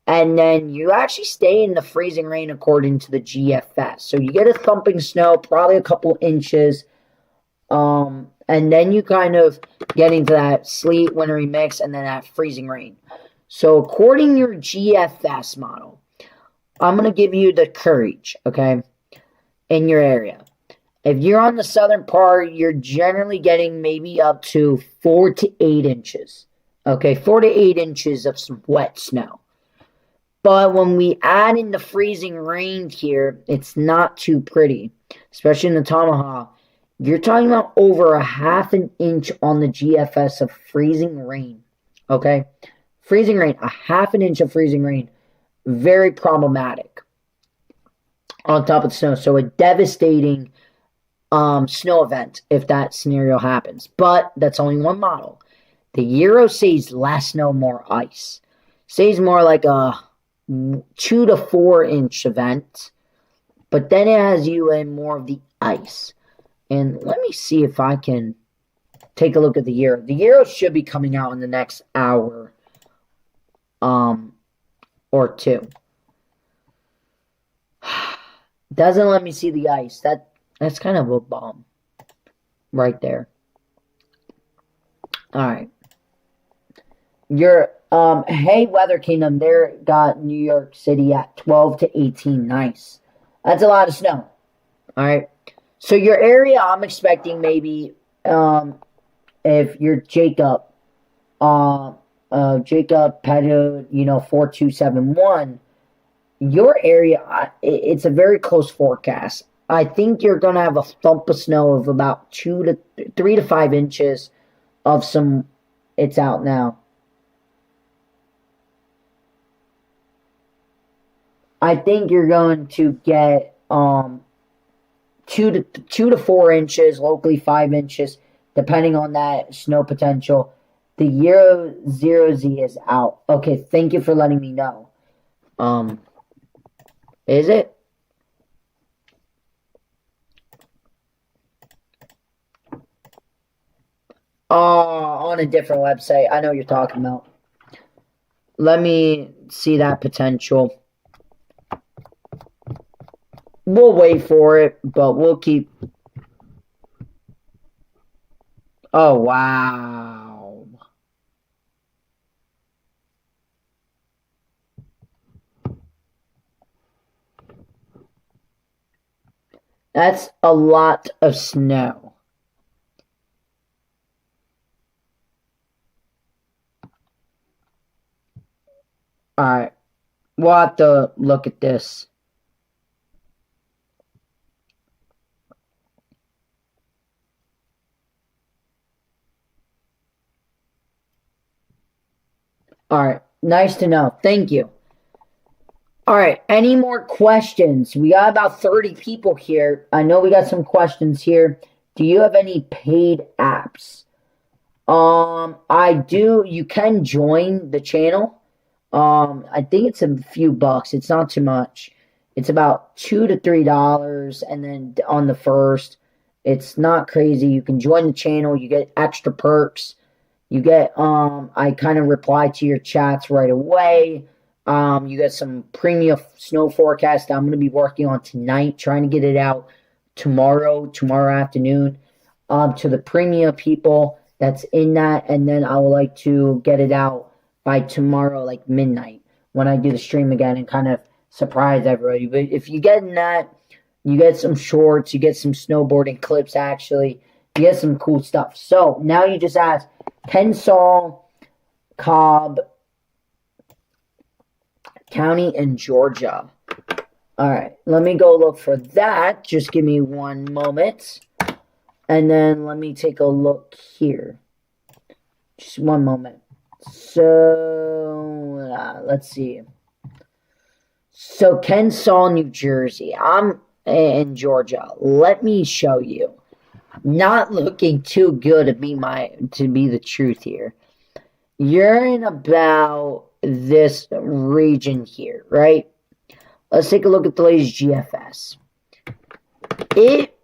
And then you actually stay in the freezing rain according to the GFS. So you get a thumping snow, probably a couple inches. And then you kind of get into that sleet, wintry mix, and then that freezing rain. So according to your GFS model, I'm going to give you the courage, okay, in your area. If you're on the southern part, you're generally getting maybe up to 4 to 8 inches. Okay, 4 to 8 inches of some wet snow. But when we add in the freezing rain here, it's not too pretty, especially in the Tomahawk. You're talking about over a half an inch on the GFS of freezing rain. Okay, freezing rain, a half an inch of freezing rain. Very problematic on top of the snow. So a devastating snow event if that scenario happens. But that's only one model. The Euro says less snow, more ice. Says more like a 2 to 4 inch event. But then it has you in more of the ice. And let me see if I can take a look at the Euro. The Euro should be coming out in the next hour. Or two. Doesn't let me see the ice. That's kind of a bomb. Right there. Alright. Your Hey Weather Kingdom, there got New York City at 12 to 18. Nice. That's a lot of snow. Alright. So your area, I'm expecting maybe if you're Jacob Petto, 4271, your area, it's a very close forecast. I think you're going to have a thump of snow of about 3 to 5 inches of some, it's out now. I think you're going to get 2 to 4 inches, locally 5 inches, depending on that snow potential. The Euro 0Z is out. Okay, thank you for letting me know. Is it? Oh, on a different website. I know what you're talking about. Let me see that potential. We'll wait for it, but we'll keep... Oh, wow. That's a lot of snow. Alright. We'll have to look at this. Alright. Nice to know. Thank you. Alright. Any more questions? We got about 30 people here. I know we got some questions here. Do you have any paid apps? I do. You can join the channel. I think it's a few bucks. It's not too much. It's about $2 to $3, and then on the first, it's not crazy. You can join the channel. You get extra perks. You get I kind of reply to your chats right away. You get some premium snow forecast I'm going to be working on tonight, trying to get it out tomorrow afternoon, to the premium people that's in that, and then I would like to get it out by tomorrow, like midnight, when I do the stream again and kind of surprise everybody. But if you get in that, you get some shorts, you get some snowboarding clips, actually. You get some cool stuff. So, now you just ask, Kennesaw, Cobb County in Georgia. Alright, let me go look for that. Just give me one moment. And then let me take a look here. Just one moment. So, let's see. So, Kennesaw, New Jersey. I'm in Georgia. Let me show you. Not looking too good to be the truth here. You're in about this region here, right? Let's take a look at the latest GFS. It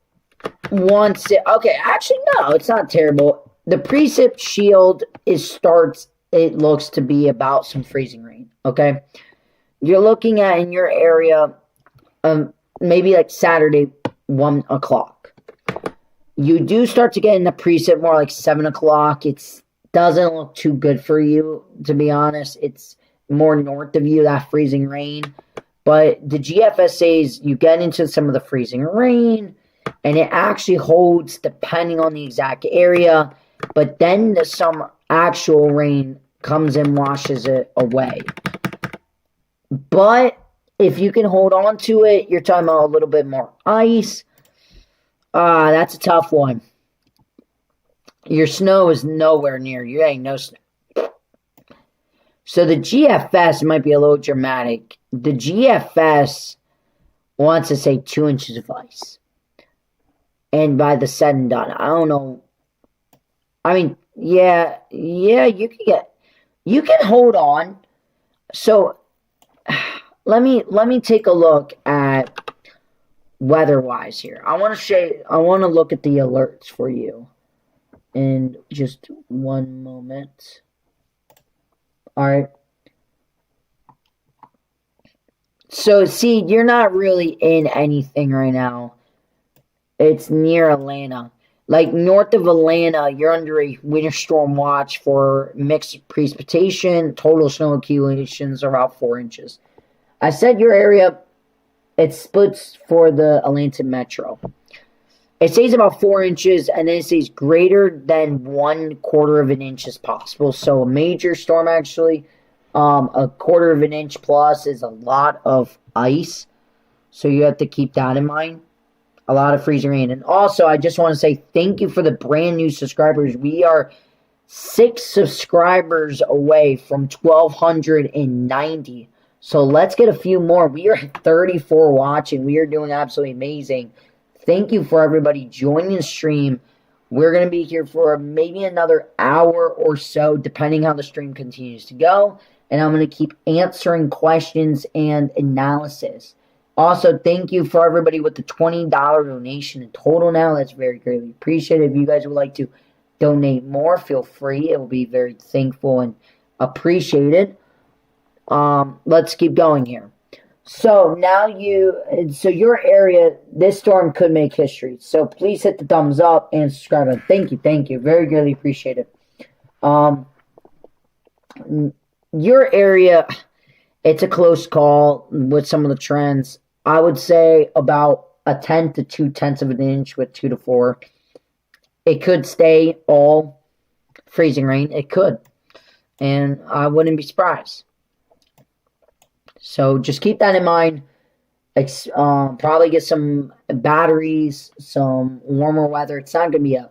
wants it. Okay, actually, no, it's not terrible. The precip shield it looks to be about some freezing rain, okay? You're looking at, in your area, maybe like Saturday, 1 o'clock. You do start to get in the precip more like 7 o'clock. It doesn't look too good for you, to be honest. It's more north of you, that freezing rain. But the GFS says you get into some of the freezing rain, and it actually holds depending on the exact area. But then some actual rain comes and washes it away. But if you can hold on to it, you're talking about a little bit more ice. That's a tough one. Your snow is nowhere near. You ain't no snow. So the GFS might be a little dramatic. The GFS wants to say 2 inches of ice. And by the said and done, I don't know. I mean, yeah, you can hold on. So let me take a look at weather-wise here. I want to look at the alerts for you in just one moment. All right. So, see, you're not really in anything right now. It's near Atlanta. Like, north of Atlanta, you're under a winter storm watch for mixed precipitation. Total snow accumulations are about 4 inches. I said your area, it splits for the Atlanta metro. It says about 4 inches, and then it says greater than 1/4 of an inch is possible. So a major storm, actually, 1/4 of an inch plus is a lot of ice. So you have to keep that in mind. A lot of freezing rain. And also, I just want to say thank you for the brand new subscribers. We are 6 subscribers away from 1,290. So let's get a few more. We are at 34 watching. We are doing absolutely amazing. Thank you for everybody joining the stream. We're going to be here for maybe another hour or so, depending how the stream continues to go. And I'm going to keep answering questions and analysis. Also, thank you for everybody with the $20 donation in total now. That's very greatly appreciated. If you guys would like to donate more, feel free. It will be very thankful and appreciated. let's keep going here. So now your area, this storm could make history. So please hit the thumbs up and subscribe. Thank you. Very greatly appreciate it. Your area, it's a close call with some of the trends. I would say about a 10 to 2/10 of an inch with 2 to 4. It could stay all freezing rain. It could. And I wouldn't be surprised. So just keep that in mind. Probably get some batteries, some warmer weather. It's not going to be a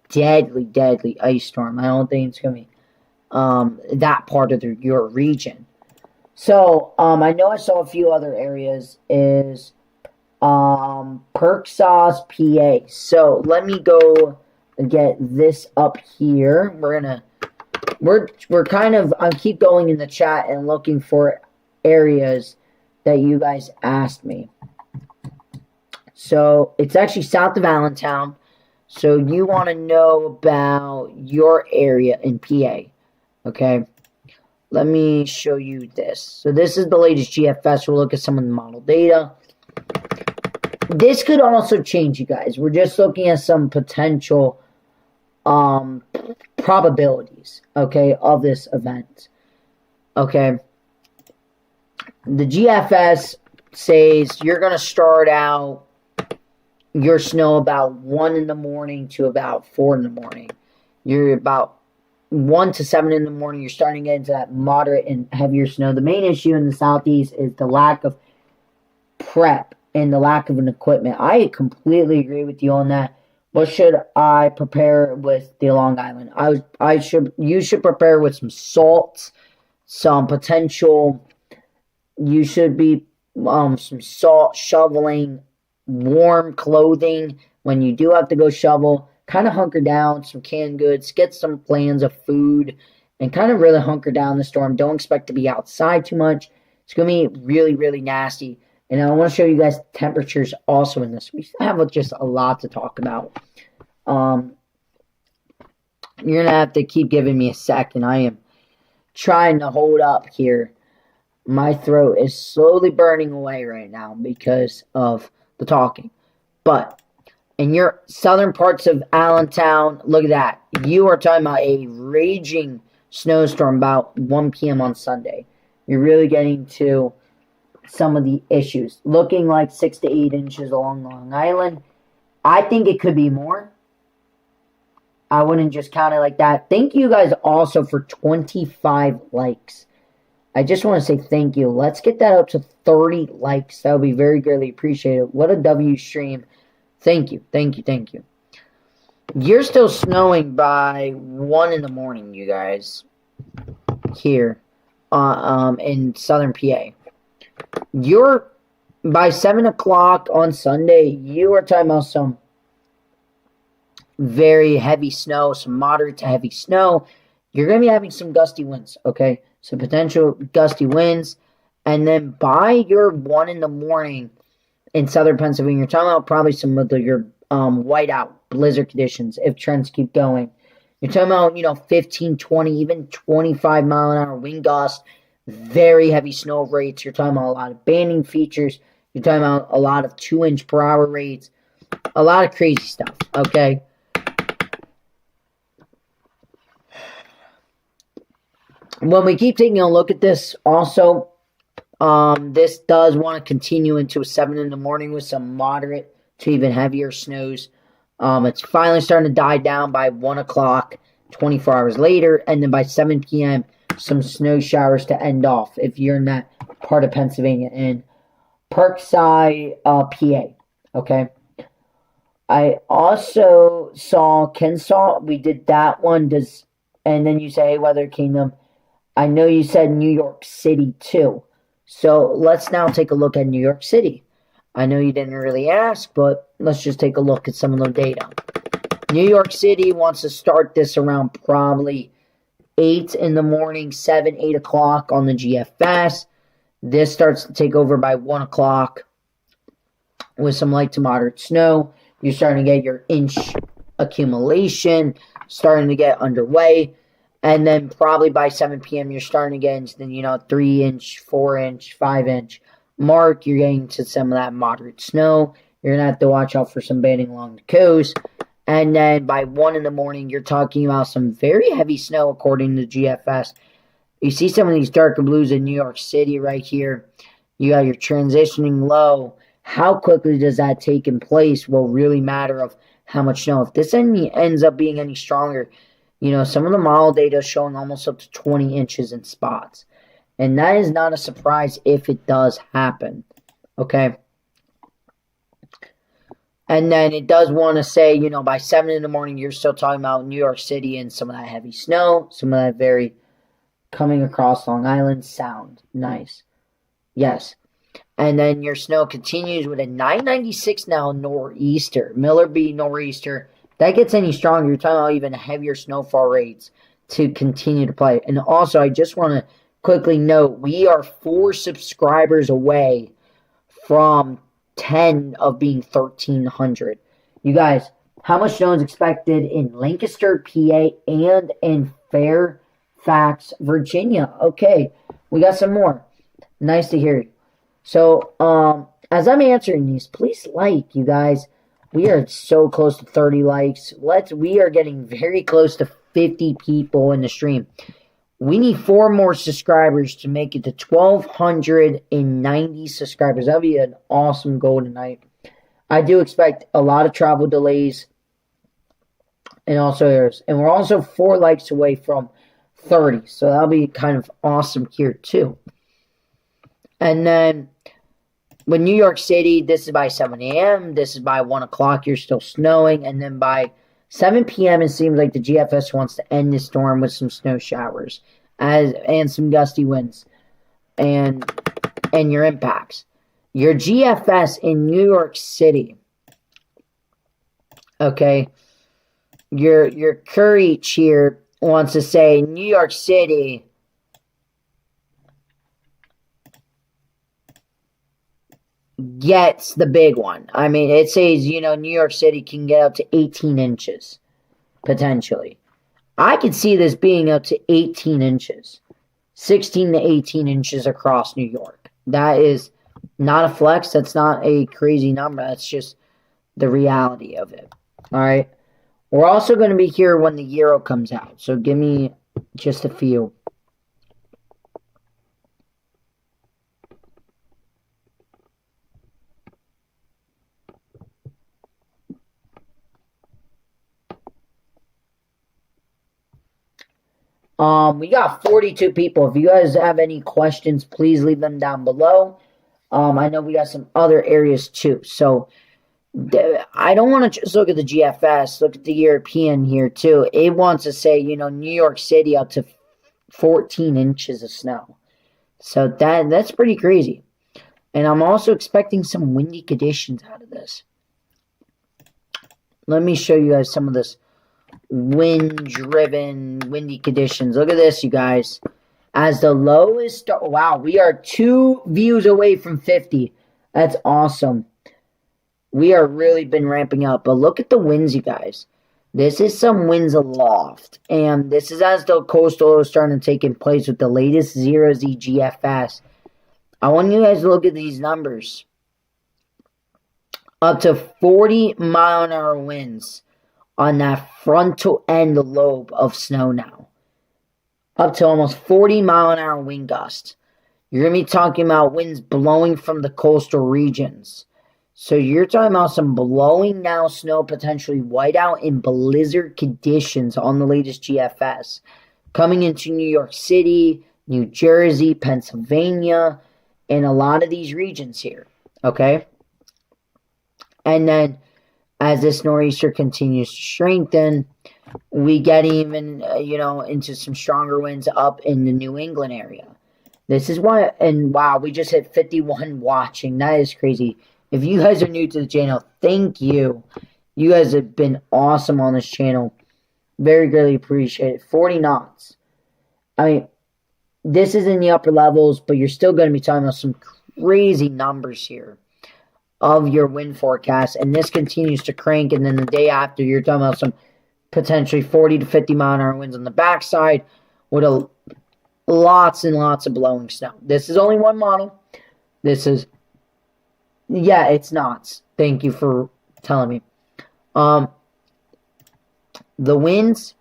deadly ice storm. I don't think it's going to be that part of your region. So I know I saw a few other areas. Is Perksauce, PA. So let me go get this up here. We're kind of, I keep going in the chat and looking for areas that you guys asked me. So it's actually south of Allentown. So you want to know about your area in PA. Okay. Let me show you this. So this is the latest GFS. We'll look at some of the model data. This could also change, you guys. We're just looking at some potential probabilities, okay, of this event. Okay. The GFS says you're going to start out your snow about 1 in the morning to about 4 in the morning. You're about 1 to 7 in the morning. You're starting to get into that moderate and heavier snow. The main issue in the southeast is the lack of prep and the lack of an equipment. I completely agree with you on that. What should I prepare with the Long Island? You should prepare with some salts, some potential. You should be some salt, shoveling, warm clothing when you do have to go shovel. Kind of hunker down, some canned goods, get some plans of food, and kind of really hunker down the storm. Don't expect to be outside too much. It's going to be really nasty. And I want to show you guys temperatures also in this. We still have just a lot to talk about. You're going to have to keep giving me a second. I am trying to hold up here. My throat is slowly burning away right now because of the talking. But in your southern parts of Allentown, look at that. You are talking about a raging snowstorm about 1 p.m. on Sunday. You're really getting to some of the issues. Looking like 6 to 8 inches along Long Island. I think it could be more. I wouldn't just count it like that. Thank you guys also for 25 likes. I just want to say thank you. Let's get that up to 30 likes. That would be very greatly appreciated. What a W stream. Thank you. You're still snowing by 1 in the morning, you guys. Here. In southern PA. You're by 7 o'clock on Sunday, you are talking about some very heavy snow, some moderate to heavy snow. You're going to be having some gusty winds, okay? Some potential gusty winds. And then by your 1 in the morning in southern Pennsylvania, you're talking about probably some of your whiteout blizzard conditions if trends keep going. You're talking about, 15, 20, even 25 mile an hour wind gusts, very heavy snow rates. You're talking about a lot of banding features. You're talking about a lot of 2-inch per hour rates. A lot of crazy stuff, okay? When we keep taking a look at this, also, this does want to continue into a 7 in the morning with some moderate to even heavier snows. It's finally starting to die down by 1 o'clock, 24 hours later, and then by 7 p.m., some snow showers to end off if you're in that part of Pennsylvania in Perksauce, PA. Okay. I also saw Kensaw. We did that one. And then you say, hey, Weather Kingdom. I know you said New York City too. So let's now take a look at New York City. I know you didn't really ask, but let's just take a look at some of the data. New York City wants to start this around probably 8 in the morning, 7, 8 o'clock on the GFS. This starts to take over by 1 o'clock with some light to moderate snow. You're starting to get your inch accumulation starting to get underway. And then probably by 7 p.m. you're starting to get into the, 3-inch, 4-inch, 5-inch mark. You're getting to some of that moderate snow. You're going to have to watch out for some banding along the coast. And then by 1 in the morning, you're talking about some very heavy snow according to GFS. You see some of these darker blues in New York City right here. You got your transitioning low. How quickly does that take in place will really matter of how much snow. If this ends up being any stronger, some of the model data is showing almost up to 20 inches in spots. And that is not a surprise if it does happen. Okay? And then it does want to say, by 7 in the morning, you're still talking about New York City and some of that heavy snow, some of that very coming across Long Island sound. Nice. Yes. And then your snow continues with a 996 now nor'easter. Miller B nor'easter. That gets any stronger. You're talking about even heavier snowfall rates to continue to play. And also, I just want to quickly note, we are 4 subscribers away from 10 of being 1,300. You guys, how much snow is expected in Lancaster, PA, and in Fairfax, Virginia? Okay, we got some more. Nice to hear you. So, as I'm answering these, please like, you guys. We are so close to 30 likes. We are getting very close to 50 people in the stream. We need 4 more subscribers to make it to 1,290 subscribers. That would be an awesome goal tonight. I do expect a lot of travel delays and also errors. And we're also 4 likes away from 30. So that'll be kind of awesome here too. And then with New York City, this is by 7 a.m. This is by 1 o'clock. You're still snowing. And then by 7 p.m., it seems like the GFS wants to end the storm with some snow showers and some gusty winds and your impacts. Your GFS in New York City, okay, your courage here wants to say New York City gets the big one. I mean, it says, New York City can get up to 18 inches, potentially. I could see this being up to 18 inches, 16 to 18 inches across New York. That is not a flex. That's not a crazy number. That's just the reality of it. All right. We're also going to be here when the Euro comes out. So give me just a few. We got 42 people. If you guys have any questions, please leave them down below. I know we got some other areas too. So I don't want to just look at the GFS. Look at the European here too. It wants to say, New York City up to 14 inches of snow. So that's pretty crazy. And I'm also expecting some windy conditions out of this. Let me show you guys some of this wind-driven, windy conditions. Look at this, you guys. As the low is... Wow, we are 2 views away from 50. That's awesome. We are really been ramping up. But look at the winds, you guys. This is some winds aloft. And this is as the coastal is starting to take in place with the latest 0Z GFS. I want you guys to look at these numbers. Up to 40-mile-an-hour winds on that frontal end lobe of snow now. Up to almost 40-mile-an-hour wind gusts. You're going to be talking about winds blowing from the coastal regions. So you're talking about some blowing now snow, potentially whiteout and blizzard conditions on the latest GFS. Coming into New York City, New Jersey, Pennsylvania, and a lot of these regions here. Okay? And then as this nor'easter continues to strengthen, we get even, into some stronger winds up in the New England area. This is why, and wow, we just hit 51 watching. That is crazy. If you guys are new to the channel, thank you. You guys have been awesome on this channel. Very greatly appreciate it. 40 knots. I mean, this is in the upper levels, but you're still going to be talking about some crazy numbers here of your wind forecast, and this continues to crank, and then the day after you're talking about some potentially 40 to 50 mile an hour winds on the backside with lots and lots of blowing snow. This is only one model. This is, yeah, it's not. Thank you for telling me. The winds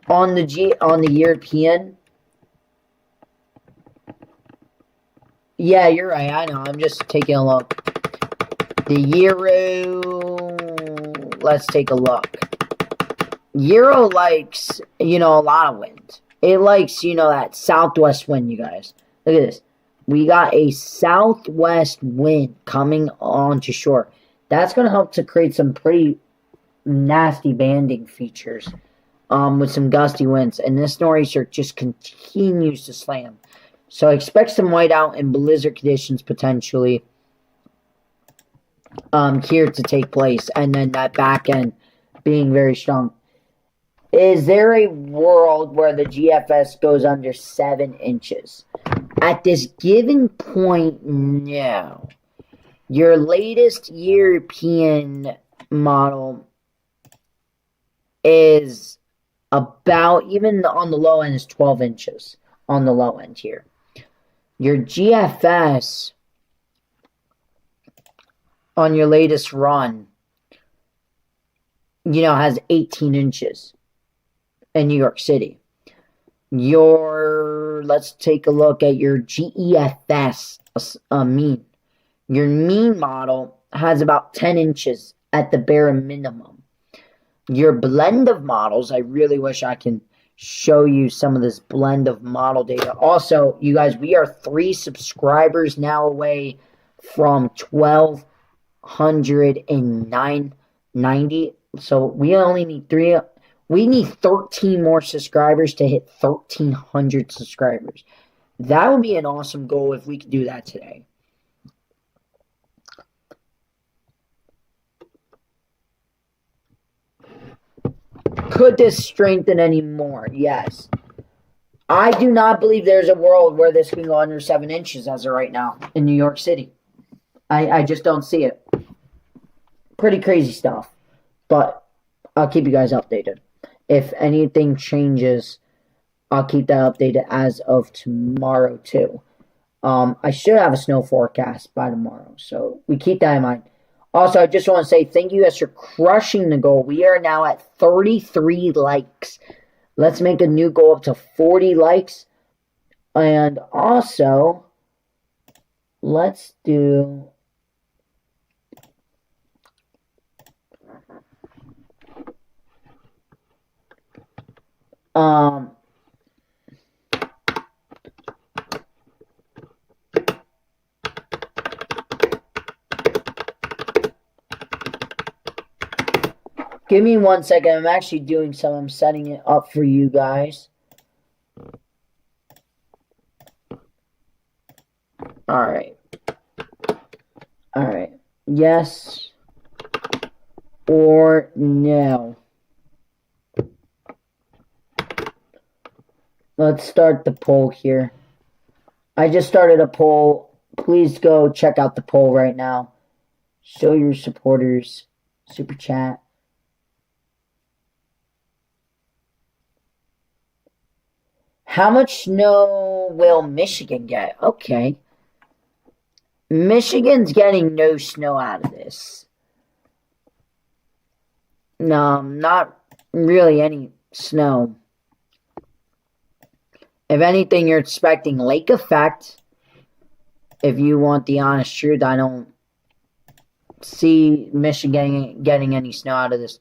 on the European. Yeah, you're right. I know. I'm just taking a look. The Euro. Let's take a look. Euro likes, a lot of wind. It likes, that southwest wind, you guys. Look at this. We got a southwest wind coming onto shore. That's going to help to create some pretty nasty banding features with some gusty winds. And this nor'easter just continues to slam. So expect some whiteout and blizzard conditions potentially here to take place. And then that back end being very strong. Is there a world where the GFS goes under 7 inches? At this given point, no. Your latest European model is about, even on the low end, is 12 inches on the low end here. Your GFS on your latest run, has 18 inches in New York City. Let's take a look at your GEFS mean. Your mean model has about 10 inches at the bare minimum. Your blend of models, I really wish I can show you some of this blend of model data. Also, you guys, we are 3 subscribers now away from 1,290. So we only need 3. We need 13 more subscribers to hit 1,300 subscribers. That would be an awesome goal if we could do that today. Could this strengthen any more? Yes. I do not believe there's a world where this can go under 7 inches as of right now in New York City. I just don't see it. Pretty crazy stuff. But I'll keep you guys updated. If anything changes, I'll keep that updated as of tomorrow too. I should have a snow forecast by tomorrow. So we keep that in mind. Also, I just want to say thank you guys for crushing the goal. We are now at 33 likes. Let's make a new goal up to 40 likes. And also, let's do... Give me 1 second. I'm actually doing some. I'm setting it up for you guys. Alright. Alright. Yes or no. Let's start the poll here. I just started a poll. Please go check out the poll right now. Show your supporters. Super chat. How much snow will Michigan get? Okay. Michigan's getting no snow out of this. No, not really any snow. If anything, you're expecting lake effect. If you want the honest truth, I don't see Michigan getting any snow out of this.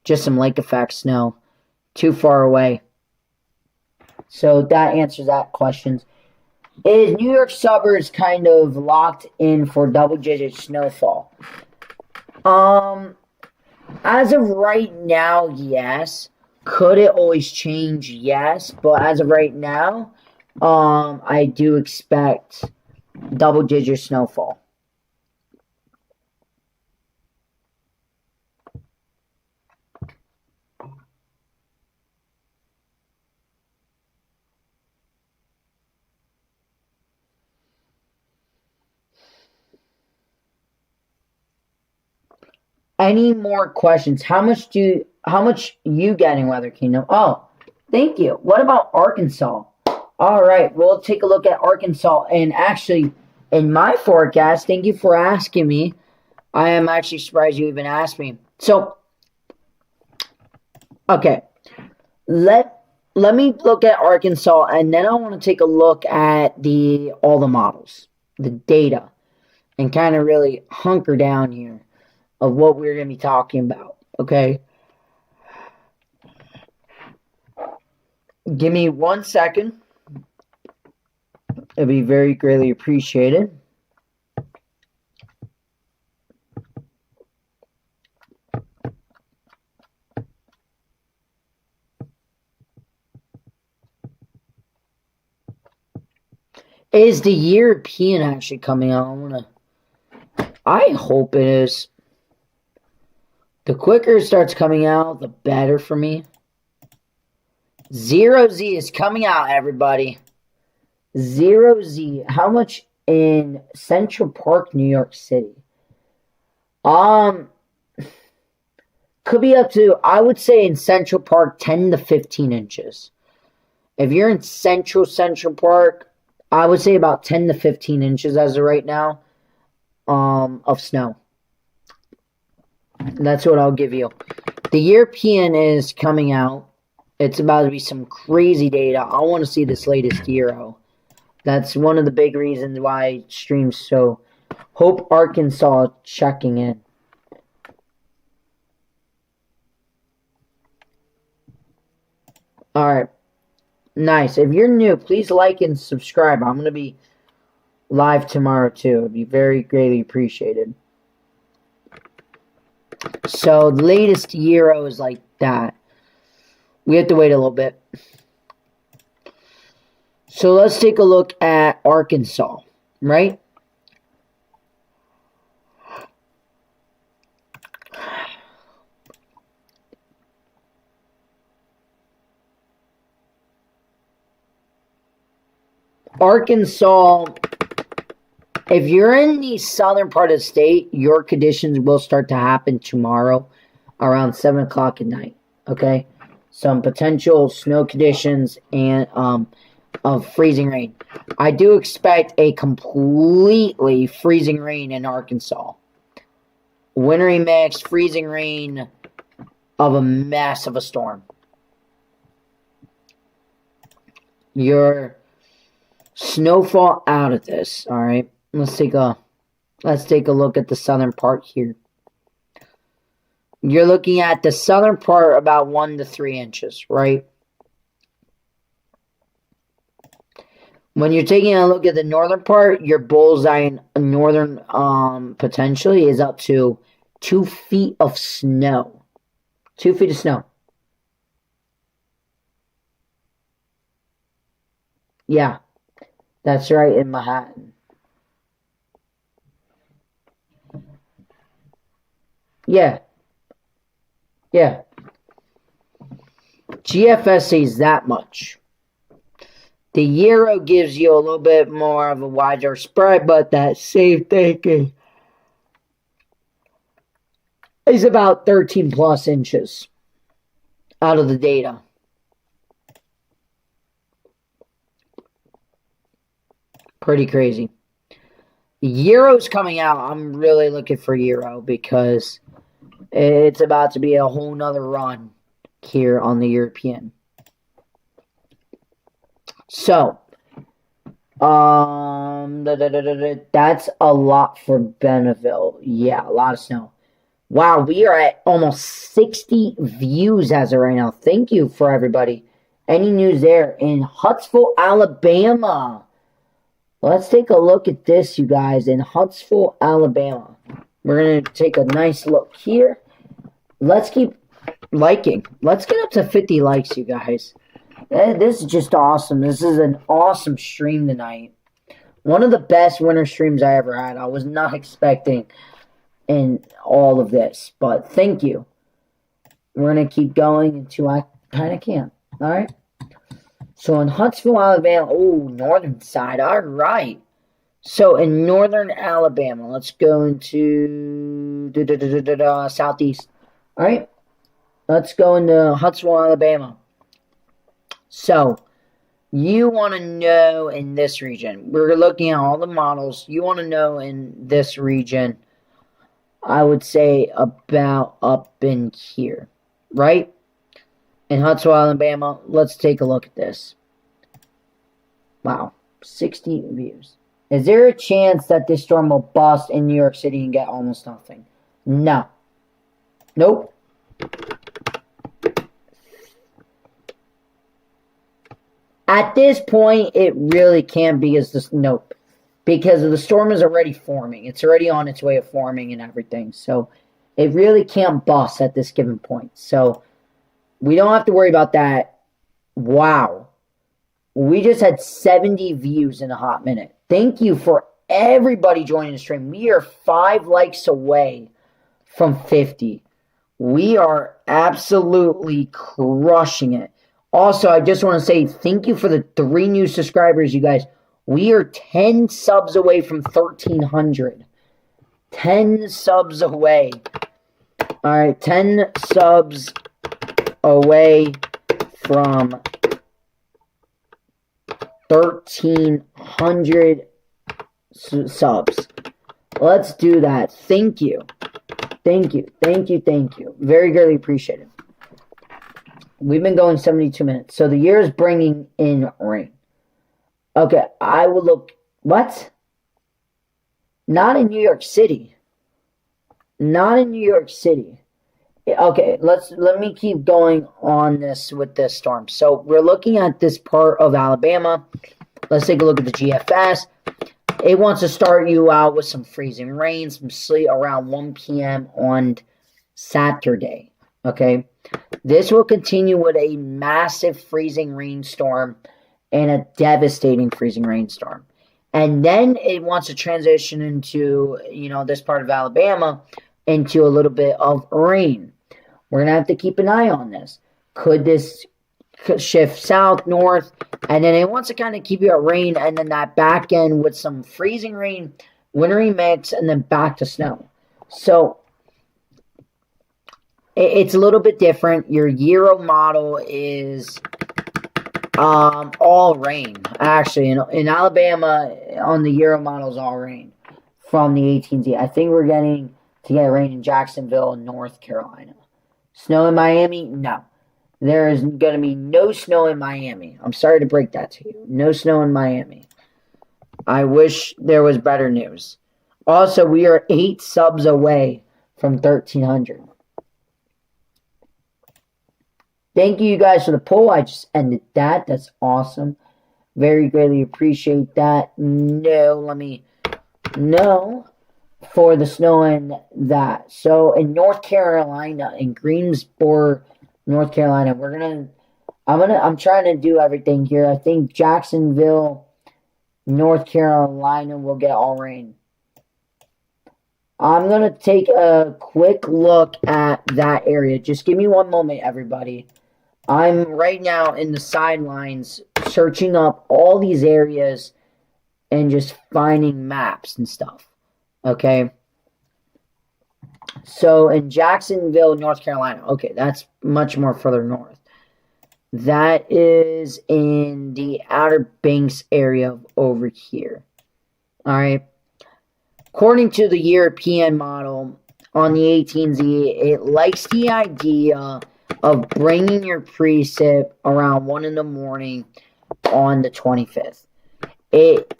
Just some lake effect snow. Too far away. So that answers that question. Is New York suburbs kind of locked in for double-digit snowfall? As of right now, yes. Could it always change? Yes. But as of right now, I do expect double-digit snowfall. Any more questions? How much do how much you getting, Weather Kingdom? Oh, thank you. What about Arkansas? All right, we'll take a look at Arkansas. And actually, in my forecast, thank you for asking me. I am actually surprised you even asked me. So, okay, let me look at Arkansas, and then I want to take a look at all the models, the data, and kind of really hunker down here of what we're going to be talking about. Okay. Give me 1 second. It'll be very greatly appreciated. Is the European actually coming out? I hope it is. The quicker it starts coming out, the better for me. 0Z is coming out, everybody. 0Z. How much in Central Park, New York City? Could be up to, I would say in Central Park, 10 to 15 inches. If you're in Central Park, I would say about 10 to 15 inches as of right now of snow. That's what I'll give you. The European is coming out. It's about to be some crazy data. I want to see this latest Euro. That's one of the big reasons why I stream so. Hope Arkansas checking in. Alright. Nice. If you're new, please like and subscribe. I'm going to be live tomorrow too. It'd be very greatly appreciated. So, the latest Euro is like that. We have to wait a little bit. So, let's take a look at Arkansas, right? Arkansas, if you're in the southern part of the state, your conditions will start to happen tomorrow around 7 o'clock at night, okay? Some potential snow conditions and of freezing rain. I do expect a completely freezing rain in Arkansas. Wintry mix, freezing rain of a mess of a storm. Your snowfall out of this, all right? Let's take a look at the southern part here. You're looking at the southern part about 1 to 3 inches, right? When you're taking a look at the northern part, your bullseye in northern potentially is up to 2 feet of snow. 2 feet of snow. Yeah, that's right, in Manhattan. Yeah. Yeah. GFS says that much. The Euro gives you a little bit more of a wider spread, but that same thinking is about 13 plus inches out of the data. Pretty crazy. Euro's coming out. I'm really looking for Euro because it's about to be a whole nother run here on the European. So, that's a lot for Bonneville. Yeah, a lot of snow. Wow, we are at almost 60 views as of right now. Thank you for everybody. Any news there? In Huntsville, Alabama. Let's take a look at this, you guys. In Huntsville, Alabama. We're going to take a nice look here. Let's keep liking. Let's get up to 50 likes, you guys. This is just awesome. This is an awesome stream tonight. One of the best winter streams I ever had. I was not expecting in all of this, but thank you. We're going to keep going until I kind of can. All right? So in Huntsville, Alabama, northern side. All right. So in northern Alabama, let's go into southeast. All right. Let's go into Huntsville, Alabama. So, you want to know in this region. We're looking at all the models. You want to know in this region, I would say about up in here, right? In Huntsville, Alabama. Let's take a look at this. Wow, 60 views. Is there a chance that this storm will bust in New York City and get almost nothing? No. Nope. At this point, it really can't because this. Nope. Because the storm is already forming. It's already on its way of forming and everything. So, it really can't bust at this given point. So, we don't have to worry about that. Wow. We just had 70 views in a hot minute. Thank you for everybody joining the stream. We are 5 likes away from 50. We are absolutely crushing it. Also, I just want to say thank you for the 3 new subscribers, you guys. We are 10 subs away from 1,300. 10 subs away. All right, 10 subs away from 1,300 subs. Let's do that. Thank you. Thank you. Thank you. Thank you. Very greatly appreciated. We've been going 72 minutes. So the year is bringing in rain. Okay, I will look. What? Not in New York City. Not in New York City. Okay, let me keep going on this with this storm. So we're looking at this part of Alabama. Let's take a look at the GFS. It wants to start you out with some freezing rain, some sleet around 1 p.m. on Saturday. Okay, this will continue with a massive freezing rainstorm and a devastating freezing rainstorm. And then it wants to transition into, this part of Alabama into a little bit of rain. We're going to have to keep an eye on this. Could this shift south, north, and then it wants to kind of keep you at rain, and then that back end with some freezing rain, wintry mix, and then back to snow. So it's a little bit different. Your Euro model is all rain. Actually, in Alabama, on the Euro model is all rain from the 18Z. I think we're getting to get rain in Jacksonville, North Carolina. Snow in Miami? No. There is going to be no snow in Miami. I'm sorry to break that to you. No snow in Miami. I wish there was better news. Also, we are 8 subs away from 1,300. Thank you guys for the poll. I just ended that. That's awesome. Very greatly appreciate that. No for the snow and that. So in North Carolina, in Greensboro, North Carolina, I'm trying to do everything here. I think Jacksonville, North Carolina will get all rain. I'm going to take a quick look at that area. Just give me one moment, everybody. I'm right now in the sidelines searching up all these areas and just finding maps and stuff. Okay. So in Jacksonville, North Carolina. Okay, that's much more further north. That is in the Outer Banks area over here. All right. According to the European model on the 18Z, it likes the idea of bringing your precip around 1 in the morning on the 25th. It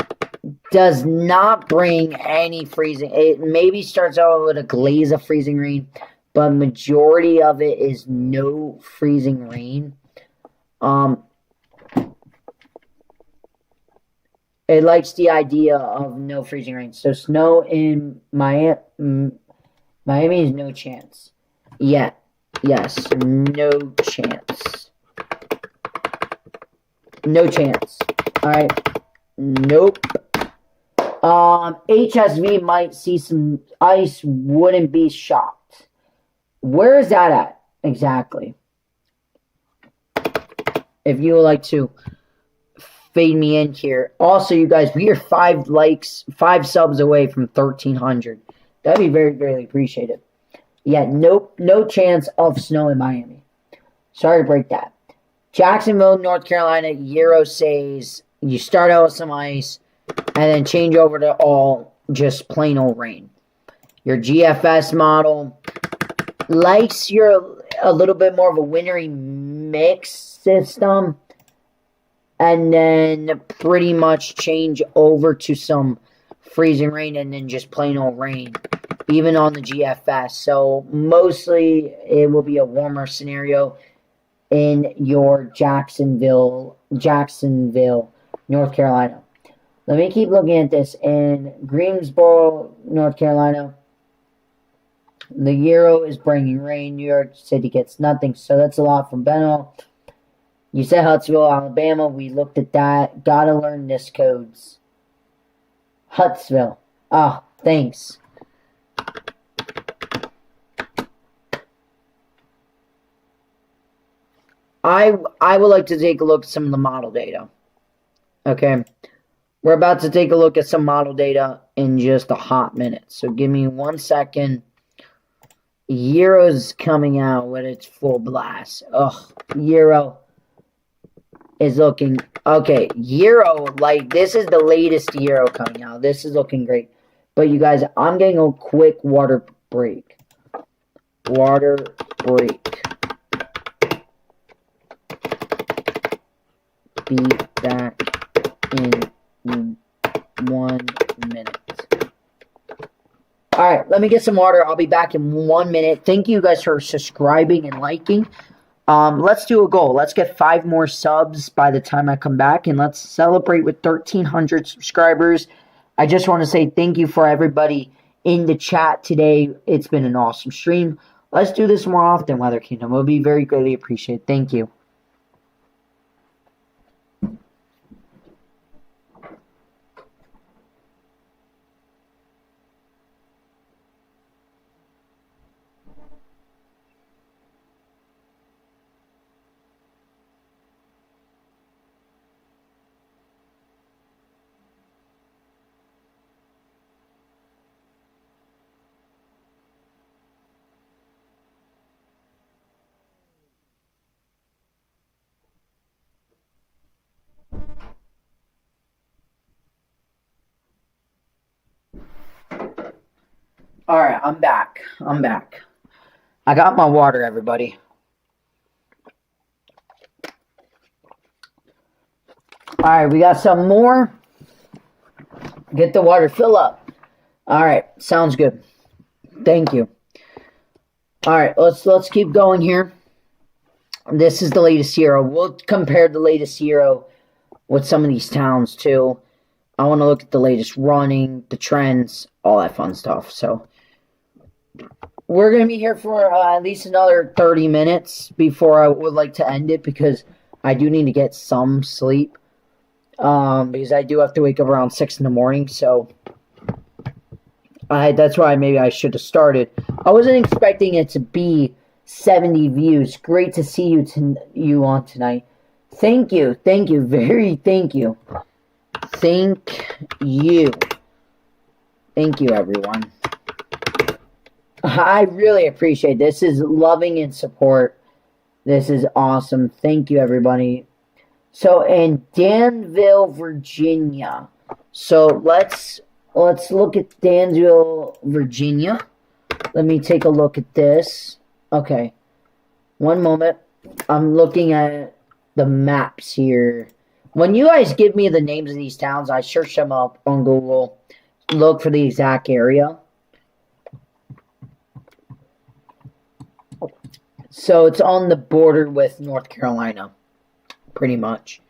does not bring any freezing. It maybe starts out with a glaze of freezing rain, but majority of it is no freezing rain. It likes the idea of no freezing rain. So snow in Miami is no chance. Yeah. Yes. No chance. No chance. All right. Nope. HSV might see some ice. Wouldn't be shocked. Where is that at exactly? If you would like to fade me in here. Also, you guys, we are 5 subs away from 1,300. That'd be very, very appreciated. Yeah, nope, no chance of snow in Miami. Sorry to break that. Jacksonville, North Carolina, Euro says you start out with some ice and then change over to all just plain old rain. Your GFS model likes a little bit more of a wintry mix system, and then pretty much change over to some freezing rain and then just plain old rain, even on the GFS. So mostly it will be a warmer scenario in your Jacksonville, North Carolina. Let me keep looking at this. In Greensboro, North Carolina, the Euro is bringing rain. New York City gets nothing. So that's a lot from Beno. You said Huntsville, Alabama. We looked at that. Gotta learn NIST codes. Huntsville. Ah, thanks. I would like to take a look at some of the model data. Okay. We're about to take a look at some model data in just a hot minute. So give me 1 second. Euro's coming out with its full blast. Ugh, Euro is looking... Okay, Euro, like, this is the latest Euro coming out. This is looking great. But you guys, I'm getting a quick water break. Water break. Be back in 1 minute. Alright, let me get some water. I'll be back in 1 minute. Thank you guys for subscribing and liking. Let's do a goal. Let's get 5 more subs by the time I come back. And let's celebrate with 1,300 subscribers. I just want to say thank you for everybody in the chat today. It's been an awesome stream. Let's do this more often, Weather Kingdom. It will be very greatly appreciated. Thank you. Alright, I'm back. I got my water, everybody. Alright, we got some more. Get the water, fill up. Alright, sounds good. Thank you. Alright, let's keep going here. This is the latest Euro. We'll compare the latest Euro with some of these towns too. I want to look at the latest running, the trends, all that fun stuff. So we're going to be here for at least another 30 minutes before I would like to end it, because I do need to get some sleep. Because I do have to wake up around 6 in the morning. So that's why maybe I should have started. I wasn't expecting it to be 70 views. Great to see you on tonight. Thank you. Thank you. Very thank you. Thank you. Thank you, everyone. I really appreciate this. This is loving and support. This is awesome. Thank you, everybody. So, in Danville, Virginia. So, let's look at Danville, Virginia. Let me take a look at this. Okay. 1 moment. I'm looking at the maps here. When you guys give me the names of these towns, I search them up on Google. Look for the exact area. So it's on the border with North Carolina. Pretty much.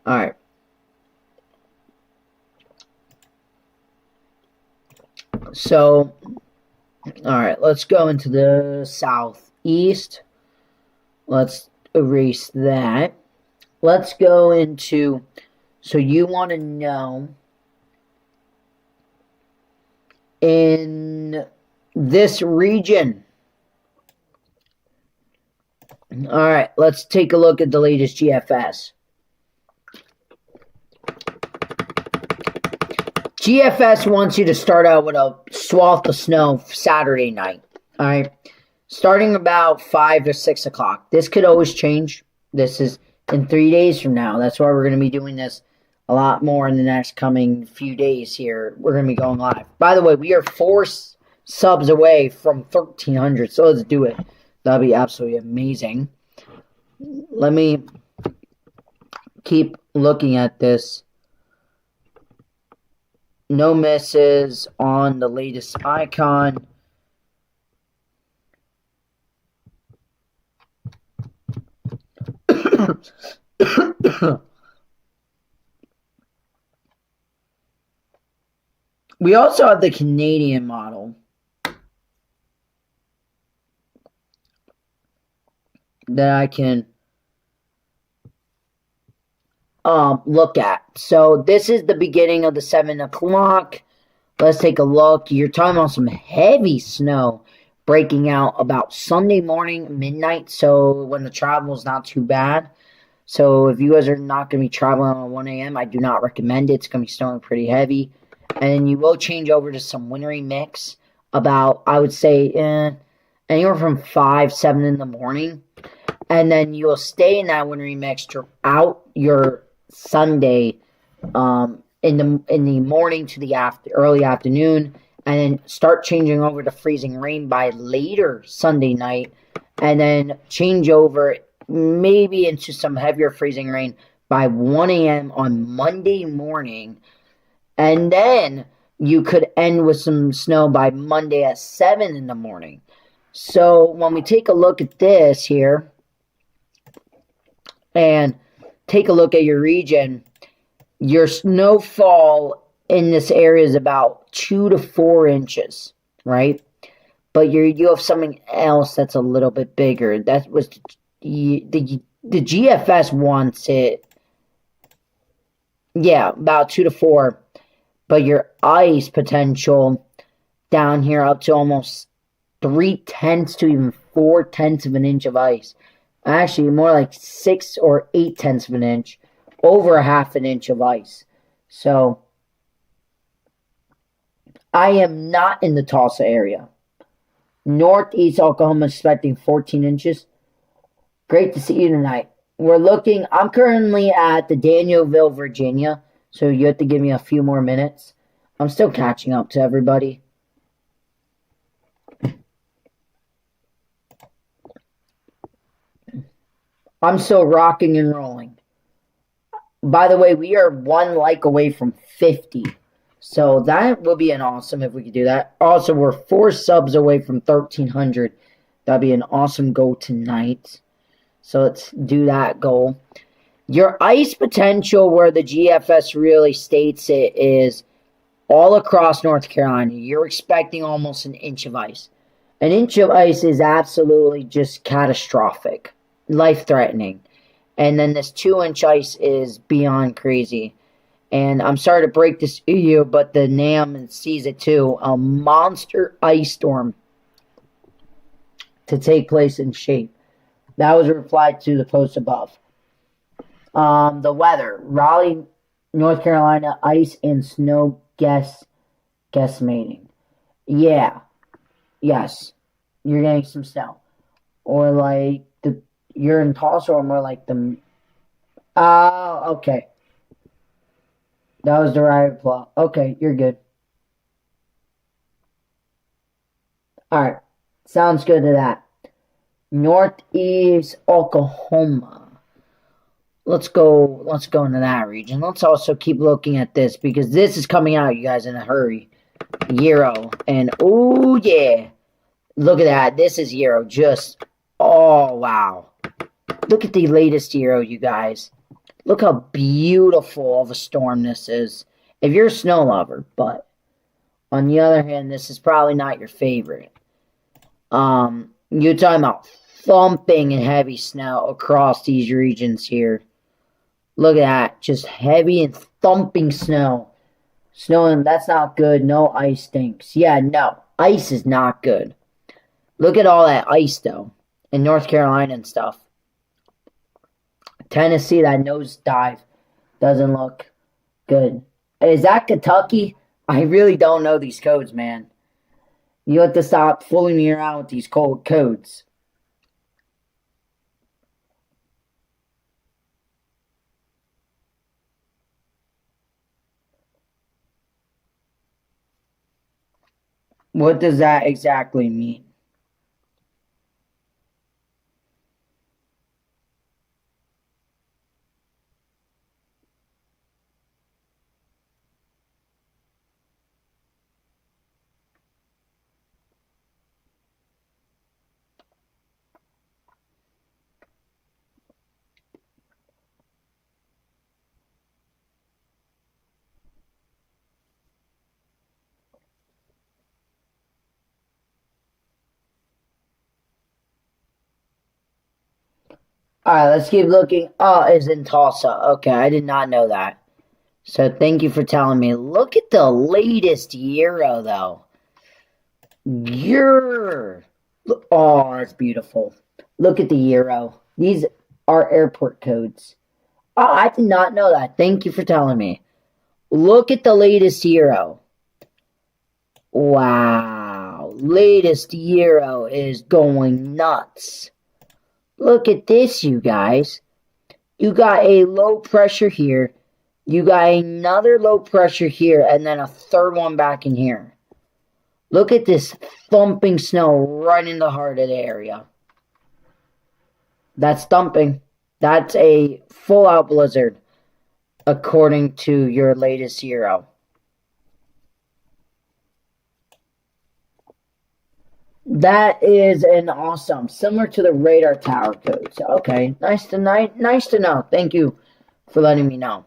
Alright. So, alright, let's go into the southeast. Let's erase that. Let's go into, so you want to know, in this region. Alright, let's take a look at the latest GFS. GFS wants you to start out with a swath of snow Saturday night. Alright, starting about 5 or 6 o'clock. This could always change. This is in 3 days from now. That's why we're going to be doing this a lot more in the next coming few days here. We're going to be going live. By the way, we are 4 subs away from 1,300, so let's do it. That'll be absolutely amazing. Let me keep looking at this. No misses on the latest icon. We also have the Canadian model that I can look at. So this is the beginning of the 7 o'clock. Let's take a look. You're talking about some heavy snow breaking out about Sunday morning, midnight. So when the travel is not too bad. So if you guys are not going to be traveling on 1 a.m., I do not recommend it. It's going to be snowing pretty heavy. And you will change over to some wintry mix about, I would say, anywhere from 5, 7 in the morning. And then you will stay in that wintry mix throughout your Sunday in the morning to the early afternoon. And then start changing over to freezing rain by later Sunday night. And then change over maybe into some heavier freezing rain by 1 a.m. on Monday morning. And then you could end with some snow by Monday at 7 in the morning. So when we take a look at this here and take a look at your region, your snowfall in this area is about 2 to 4 inches, right? But you have something else that's a little bit bigger. That was the GFS wants it, yeah, about 2 to 4. But your ice potential down here up to almost 3/10 to even 4/10 of an inch of ice. Actually, more like 6 or 8/10 of an inch, over a half an inch of ice. So I am not in the Tulsa area. Northeast Oklahoma is expecting 14 inches. Great to see you tonight. I'm currently at the Danielville, Virginia. So you have to give me a few more minutes. I'm still catching up to everybody. I'm still rocking and rolling. By the way, we are 1 like away from 50. So that would be an awesome if we could do that. Also, we're 4 subs away from 1,300. That'd be an awesome goal tonight. So let's do that goal. Your ice potential, where the GFS really states it, is all across North Carolina. You're expecting almost an inch of ice. An inch of ice is absolutely just catastrophic, life-threatening. And then this 2-inch ice is beyond crazy. And I'm sorry to break this to you, but the NAM sees it too. A monster ice storm to take place in shape. That was replied to the post above. The weather. Raleigh, North Carolina, ice and snow guesstimating. Yeah. Yes. You're getting some snow. Or like you're in Tulsa, or more like the... Oh, okay. That was the right reply. Okay, you're good. Alright. Sounds good to that. Northeast Oklahoma. Let's go into that region. Let's also keep looking at this, because this is coming out, you guys, in a hurry. Euro. And, oh, yeah. Look at that. This is Euro. Just, oh, wow. Look at the latest Euro, you guys. Look how beautiful of a storm this is. If you're a snow lover, but on the other hand, this is probably not your favorite. You're talking about thumping and heavy snow across these regions here. Look at that. Just heavy and thumping snow. Snowing, that's not good. No ice stinks. Yeah, no. Ice is not good. Look at all that ice, though. In North Carolina and stuff. Tennessee, that nosedive doesn't look good. Is that Kentucky? I really don't know these codes, man. You have to stop fooling me around with these cold codes. What does that exactly mean? Alright, let's keep looking. Oh, it's in Tulsa. Okay, I did not know that. So thank you for telling me. Look at the latest euro, though. Grrr. Oh, that's beautiful. Look at the euro. These are airport codes. Oh, I did not know that. Thank you for telling me. Look at the latest euro. Wow. Latest euro is going nuts. Look at this, you guys. You got a low pressure here. You got another low pressure here, and then a third one back in here. Look at this thumping snow right in the heart of the area. That's thumping. That's a full-out blizzard, according to your latest euro. That is an awesome, similar to the radar tower codes. Okay, nice to know. Thank you for letting me know.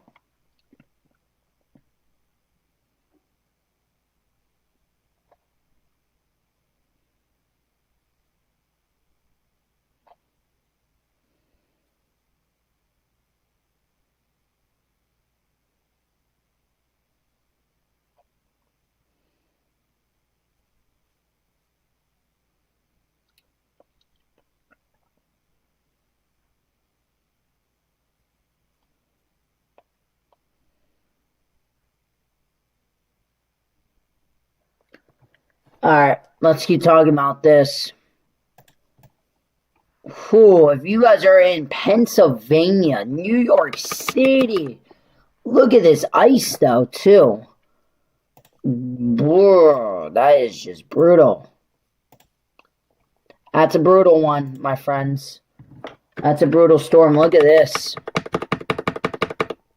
Alright, let's keep talking about this. Whew, if you guys are in Pennsylvania, New York City, look at this ice, though, too. Whoa, that is just brutal. That's a brutal one, my friends. That's a brutal storm. Look at this.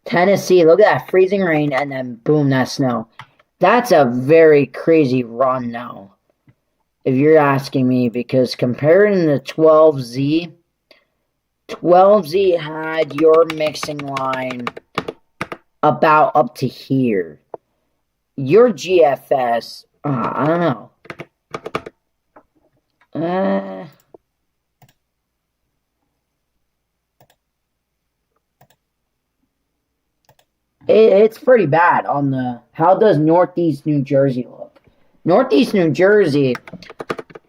Tennessee, look at that freezing rain, and then boom, that snow. That's a very crazy run now, if you're asking me, because comparing the 12Z, 12Z had your mixing line about up to here. Your GFS, I don't know. It's pretty bad on the... How does Northeast New Jersey look? Northeast New Jersey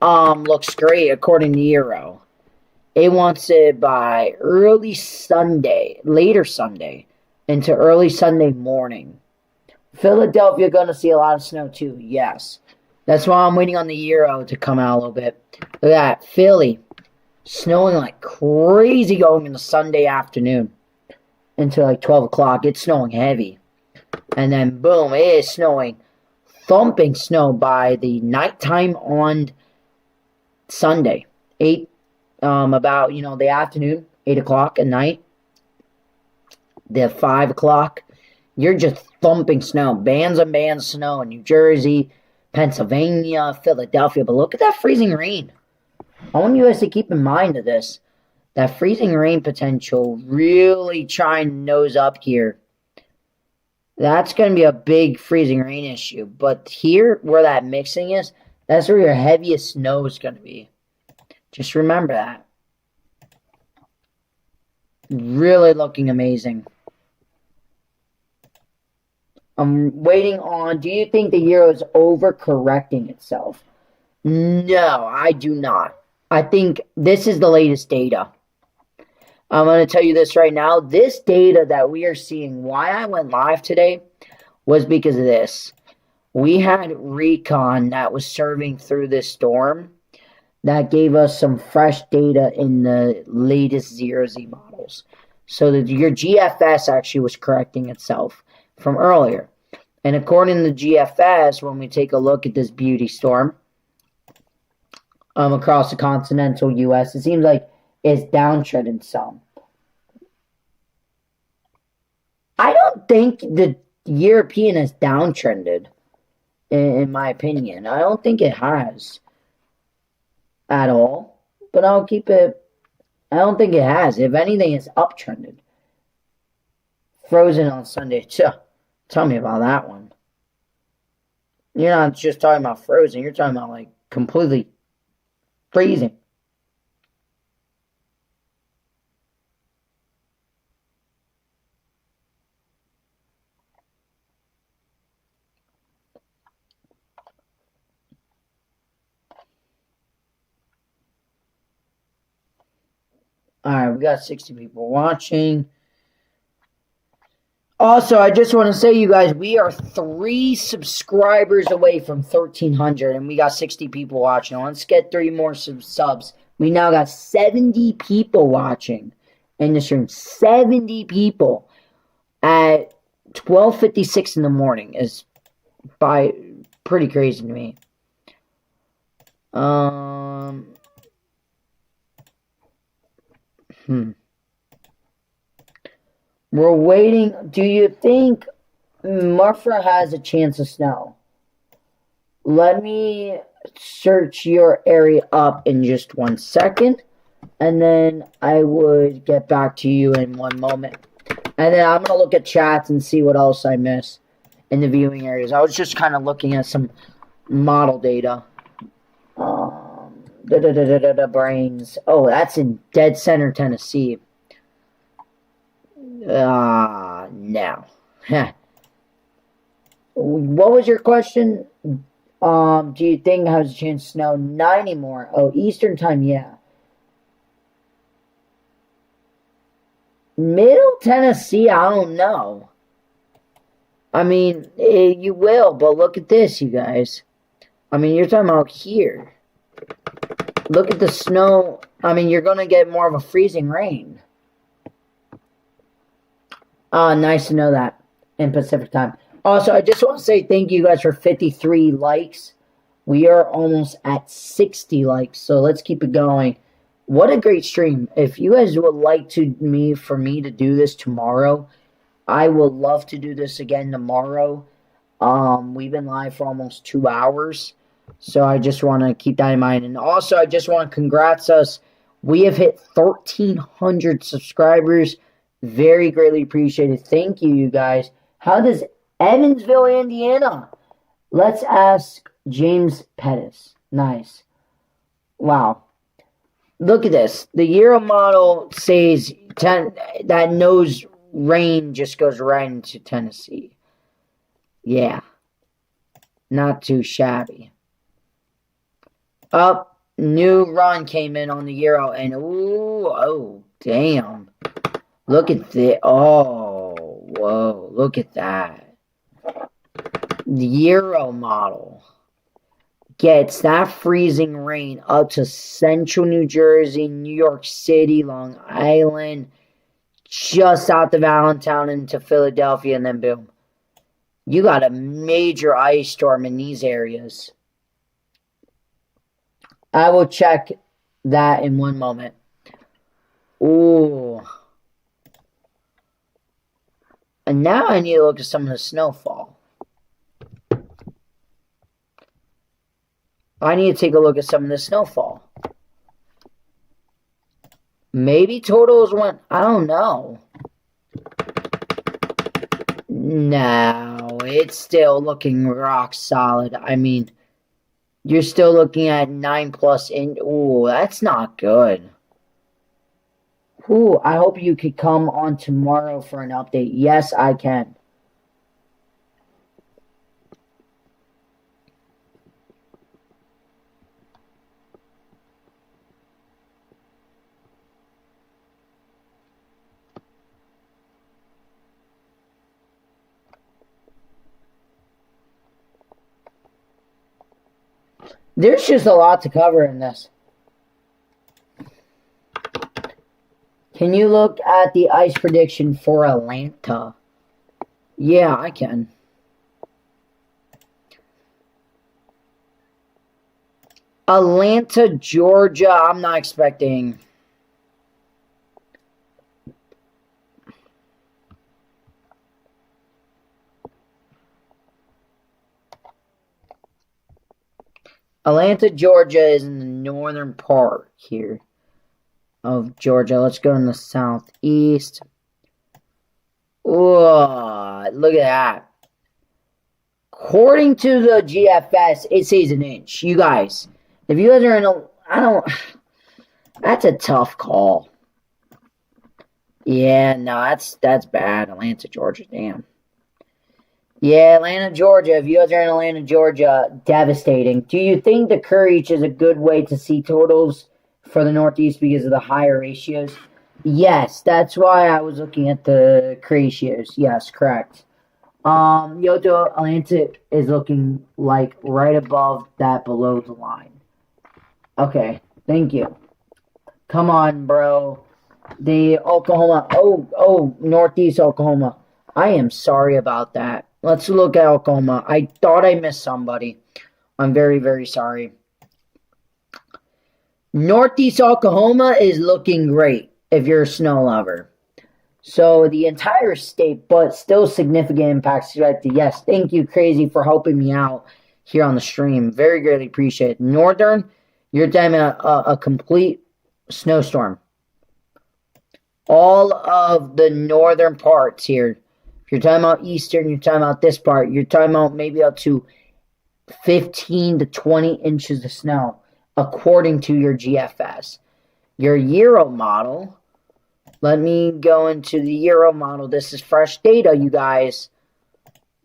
looks great according to Euro. It wants it by early Sunday, later Sunday, into early Sunday morning. Philadelphia going to see a lot of snow too, yes. That's why I'm waiting on the Euro to come out a little bit. Look at that, Philly, snowing like crazy going into Sunday afternoon. Until like 12 o'clock. It's snowing heavy. And then, boom, it is snowing. Thumping snow by the nighttime on Sunday. About, the afternoon, 8 o'clock at night. The 5 o'clock. You're just thumping snow. Bands and bands of snow in New Jersey, Pennsylvania, Philadelphia. But look at that freezing rain. I want you guys to keep in mind of this. That freezing rain potential really trying to nose up here. That's going to be a big freezing rain issue. But here, where that mixing is, that's where your heaviest snow is going to be. Just remember that. Really looking amazing. I'm waiting on... Do you think the Euro is overcorrecting itself? No, I do not. I think this is the latest data. I'm going to tell you this right now. This data that we are seeing, why I went live today, was because of this. we had recon that was serving through this storm that gave us some fresh data in the latest 0Z models. So that your GFS actually was correcting itself from earlier. And according to GFS, when we take a look at this beauty storm across the continental U.S., it seems like it's downtrending some. I don't think the European has downtrended, in my opinion. I don't think it has at all. But I'll keep it. I don't think it has. If anything, it's uptrended. Frozen on Sunday. Tell me about that one. You're not just talking about frozen. You're talking about, like, completely freezing. Alright, we got 60 people watching. Also, I just want to say, you guys, we are 3 subscribers away from 1,300, and we got 60 people watching. Let's get 3 more subs. We now got 70 people watching in the stream. 70 people at 12:56 in the morning is pretty crazy to me. We're waiting. Do you think Murfra has a chance of snow? Let me search your area up in just 1 second, and then I would get back to you in 1 moment. And then I'm going to look at chats and see what else I miss in the viewing areas. I was just kind of looking at some model data. Brains. Oh, that's in dead center, Tennessee. No. What was your question? Do you think it has a chance to snow? Not anymore. Oh, Eastern time, yeah. Middle Tennessee, I don't know. I mean, you will, but look at this, you guys. I mean, you're talking about here. Look at the snow. I mean, you're going to get more of a freezing rain. Nice to know that in Pacific time. Also, I just want to say thank you guys for 53 likes. We are almost at 60 likes, so let's keep it going. What a great stream. If you guys would like for me to do this tomorrow, I would love to do this again tomorrow. We've been live for almost 2 hours, so I just want to keep that in mind. And also, I just want to congrats us. We have hit 1,300 subscribers. Very greatly appreciated. Thank you, you guys. How does Evansville, Indiana? Let's ask James Pettis. Nice. Wow. Look at this. The Euro model says that nose rain just goes right into Tennessee. Yeah. Not too shabby. Up. New run came in on the Euro. And, ooh, oh, damn. Look at this. Oh, whoa. Look at that. The Euro model gets that freezing rain up to central New Jersey, New York City, Long Island, just out of Allentown into Philadelphia, and then boom. You got a major ice storm in these areas. I will check that in 1 moment. Ooh. And now I need to look at some of the snowfall. I need to take a look at some of the snowfall. Maybe totals went, I don't know. No, it's still looking rock solid. I mean, you're still looking at 9+ inch. Ooh, that's not good. Ooh, I hope you could come on tomorrow for an update. Yes, I can. There's just a lot to cover in this. Can you look at the ice prediction for Atlanta? Yeah, I can. Atlanta, Georgia, I'm not expecting. Atlanta, Georgia is in the northern part here of Georgia. Let's go in the southeast. Whoa, look at that. According to the GFS, it says an inch. You guys, if you guys are in a, that's a tough call. Yeah, no, that's bad. Atlanta, Georgia, damn. Yeah, Atlanta, Georgia. If you guys are in Atlanta, Georgia, devastating. Do you think the Courage is a good way to see totals for the Northeast because of the higher ratios? Yes, that's why I was looking at the ratios. Yes, correct. Yoto Atlanta is looking like right above that below the line. Okay, thank you. Come on, bro. The Oklahoma. Oh, Northeast Oklahoma. I am sorry about that. Let's look at Oklahoma. I thought I missed somebody. I'm very, very sorry. Northeast Oklahoma is looking great if you're a snow lover. So the entire state, but still significant impacts. Yes, thank you, Crazy, for helping me out here on the stream. Very greatly appreciate it. Northern, you're talking a complete snowstorm. All of the northern parts here. If you're talking about eastern, you're talking about this part. You're talking about maybe up to 15 to 20 inches of snow, according to your GFS. Your Euro model, let me go into the Euro model. This is fresh data, you guys.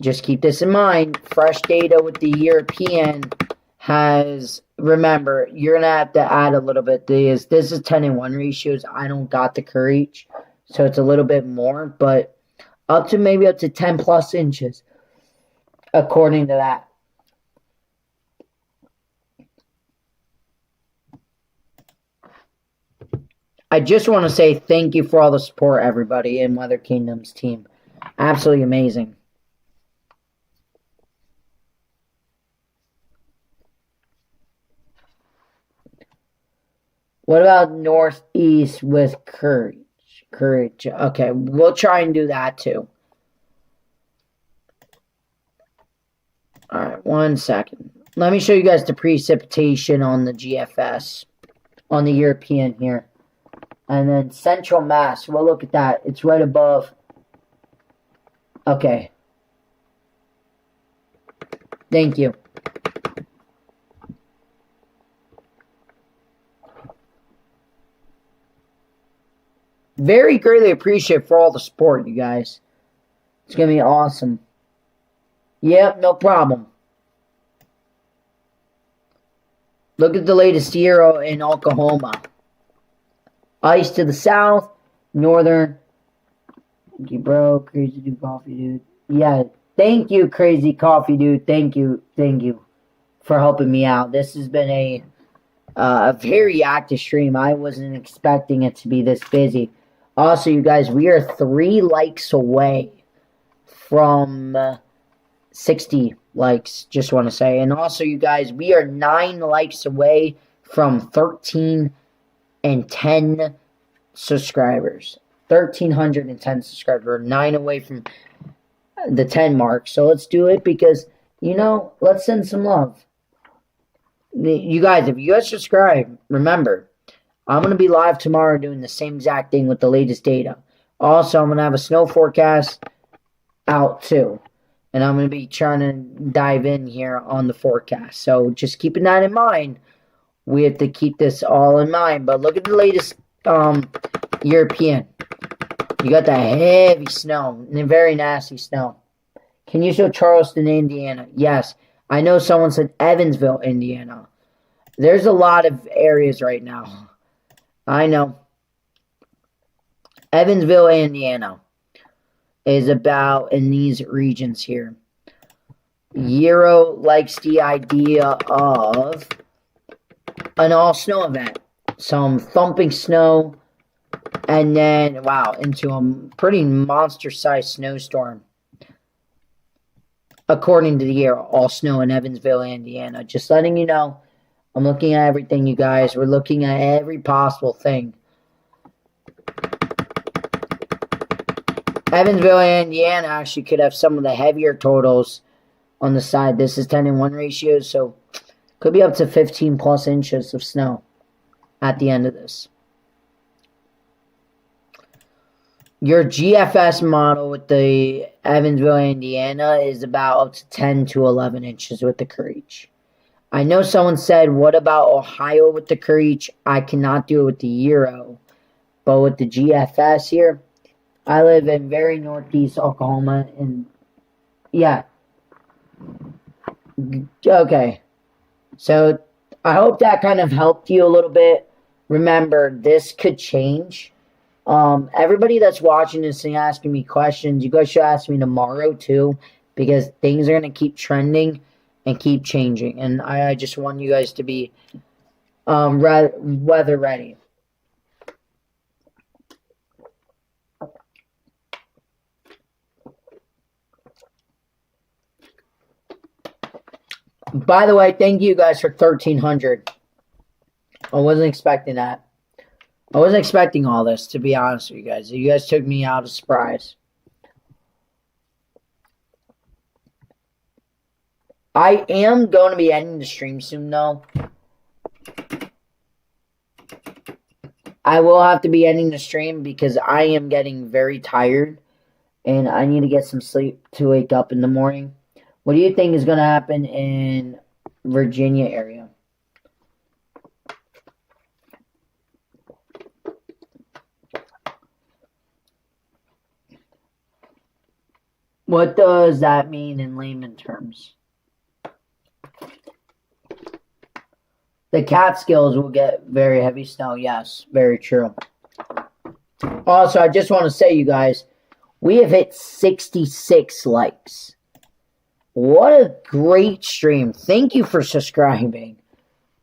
Just keep this in mind. Fresh data with the European has, remember, you're going to have to add a little bit. This is 10-1 ratios. I don't got the courage, so it's a little bit more, but up to 10 plus inches, according to that. I just want to say thank you for all the support, everybody, in Weather Kingdom's team. Absolutely amazing. What about Northeast with courage? Courage. Okay, we'll try and do that too. All right, 1 second. Let me show you guys the precipitation on the GFS, on the European here. And then Central Mass, well, look at that. It's right above. Okay. Thank you. Very greatly appreciate for all the support, you guys. It's going to be awesome. Yep, no problem. Look at the latest Euro in Oklahoma. Ice to the south, northern. Thank you, bro. Crazy Dude Coffee Dude. Yeah, thank you, Crazy Coffee Dude. Thank you for helping me out. This has been a very active stream. I wasn't expecting it to be this busy. Also, you guys, we are 3 likes away from 60 likes, just want to say. And also, you guys, we are 9 likes away from 1,310 subscribers. 1,310 subscribers. We're 9 away from the 10 mark. So let's do it because, let's send some love. You guys, if you guys subscribe, remember, I'm going to be live tomorrow doing the same exact thing with the latest data. Also, I'm going to have a snow forecast out too. And I'm going to be trying to dive in here on the forecast. So just keeping that in mind. We have to keep this all in mind. But look at the latest European. You got that heavy snow. And very nasty snow. Can you show Charleston, Indiana? Yes. I know someone said Evansville, Indiana. There's a lot of areas right now. I know. Evansville, Indiana is about in these regions here. Euro likes the idea of an all snow event. Some thumping snow, and then, wow, into a pretty monster-sized snowstorm. According to the year, all snow in Evansville, Indiana. Just letting you know, I'm looking at everything, you guys. We're looking at every possible thing. Evansville, Indiana actually could have some of the heavier totals on the side. This is 10-1 ratio, so could be up to 15 plus inches of snow at the end of this. Your GFS model with the Evansville, Indiana is about up to 10 to 11 inches with the Creech. I know someone said, what about Ohio with the Creech? I cannot do it with the Euro. But with the GFS here, I live in very northeast Oklahoma, and yeah. Okay. So I hope that kind of helped you a little bit. Remember, this could change. Everybody that's watching this and asking me questions, you guys should ask me tomorrow too, because things are going to keep trending and keep changing. And I just want you guys to be weather ready. By the way, thank you guys for 1,300. I wasn't expecting that. I wasn't expecting all this, to be honest with you guys. You guys took me out of surprise. I am going to be ending the stream soon, though. I will have to be ending the stream because I am getting very tired. And I need to get some sleep to wake up in the morning. What do you think is going to happen in Virginia area? What does that mean in layman terms? The Catskills will get very heavy snow. Yes, very true. Also, I just want to say, you guys, we have hit 66 likes. What a great stream. Thank you for subscribing.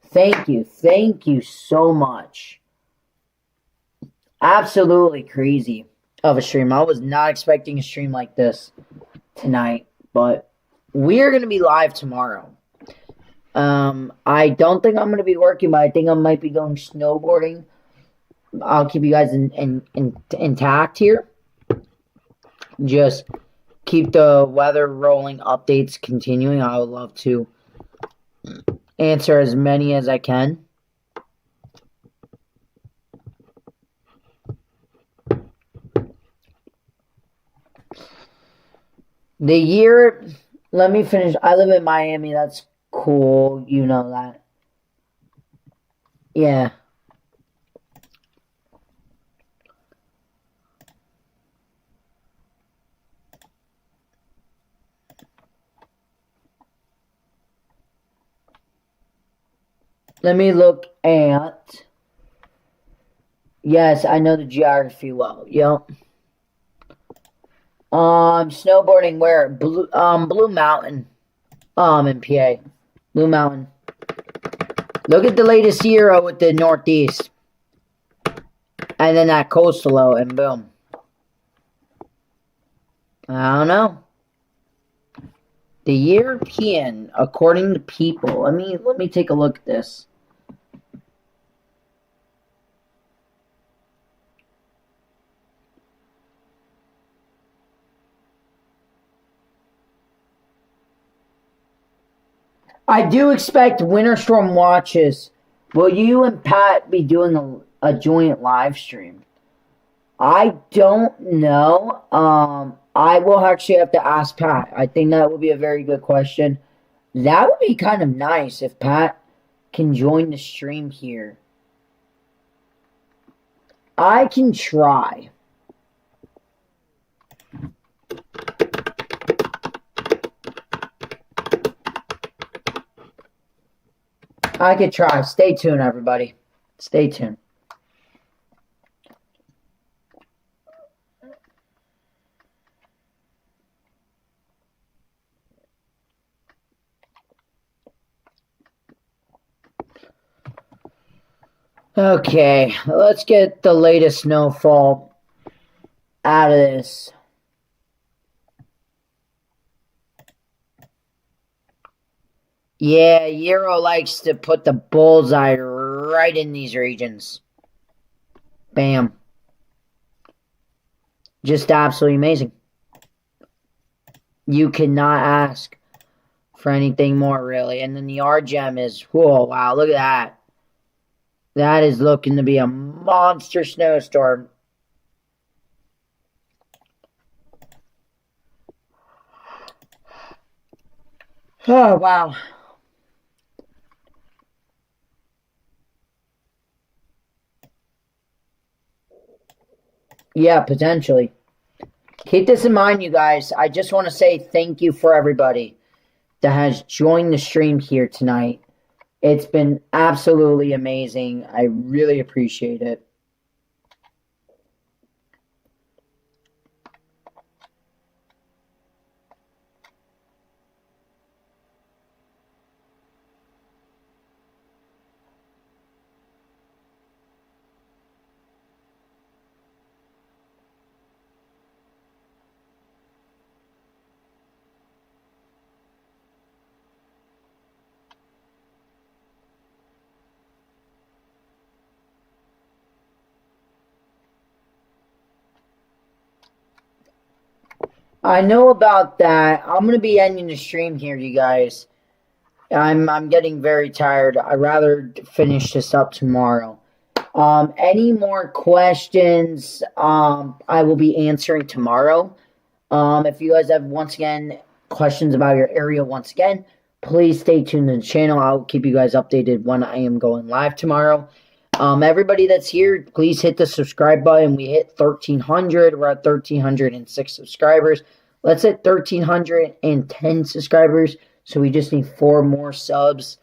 Thank you. Thank you so much. Absolutely crazy of a stream. I was not expecting a stream like this tonight, but we're going to be live tomorrow. I don't think I'm going to be working, but I think I might be going snowboarding. I'll keep you guys intact here. Just keep the weather rolling updates continuing. I would love to answer as many as I can. The year, let me finish. I live in Miami. That's cool. You know that. Yeah. Let me look at. Yes, I know the geography well. Yep. Snowboarding where? Blue Mountain. In PA. Blue Mountain. Look at the latest Euro with the Northeast. And then that coastal and boom. I don't know. The European, according to people. Let me take a look at this. I do expect winter storm watches. Will you and Pat be doing a joint live stream? I don't know. I will actually have to ask Pat. I think that would be a very good question. That would be kind of nice if Pat can join the stream here. I can try. I could try. Stay tuned, everybody. Stay tuned. Okay, let's get the latest snowfall out of this. Yeah, Euro likes to put the bullseye right in these regions. Bam. Just absolutely amazing. You cannot ask for anything more, really. And then the R-Gem is, whoa, wow, look at that. That is looking to be a monster snowstorm. Oh, wow. Yeah, potentially. Keep this in mind, you guys. I just want to say thank you for everybody that has joined the stream here tonight. It's been absolutely amazing. I really appreciate it. I know about that. I'm going to be ending the stream here, you guys. I'm getting very tired. I'd rather finish this up tomorrow. Any more questions, I will be answering tomorrow. If you guys have, once again, questions about your area, once again, please stay tuned to the channel. I'll keep you guys updated when I am going live tomorrow. Everybody that's here, please hit the subscribe button. We hit 1,300. We're at 1,306 subscribers. Let's hit 1,310 subscribers. So we just need 4 more subs.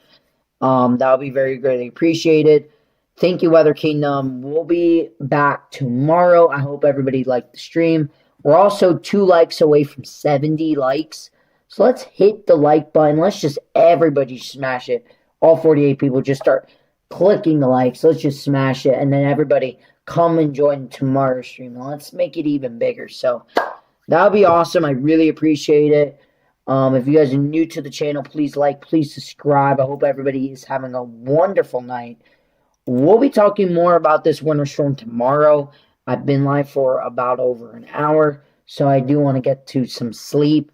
That'll be very greatly appreciated. Thank you, Weather Kingdom. We'll be back tomorrow. I hope everybody liked the stream. We're also 2 likes away from 70 likes. So let's hit the like button. Let's just everybody smash it. All 48 people just start clicking the likes. Let's just smash it. And then everybody come and join tomorrow's stream. Let's make it even bigger. So that would be awesome. I really appreciate it. If you guys are new to the channel, please like, please subscribe. I hope everybody is having a wonderful night. We'll be talking more about this winter storm tomorrow. I've been live for about over an hour, so I do want to get to some sleep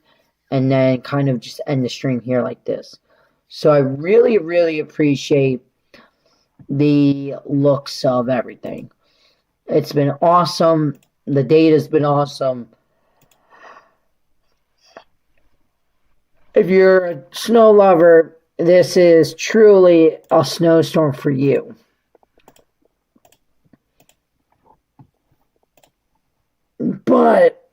and then kind of just end the stream here like this. So I really, really appreciate the looks of everything. It's been awesome. The data's been awesome. If you're a snow lover, this is truly a snowstorm for you. But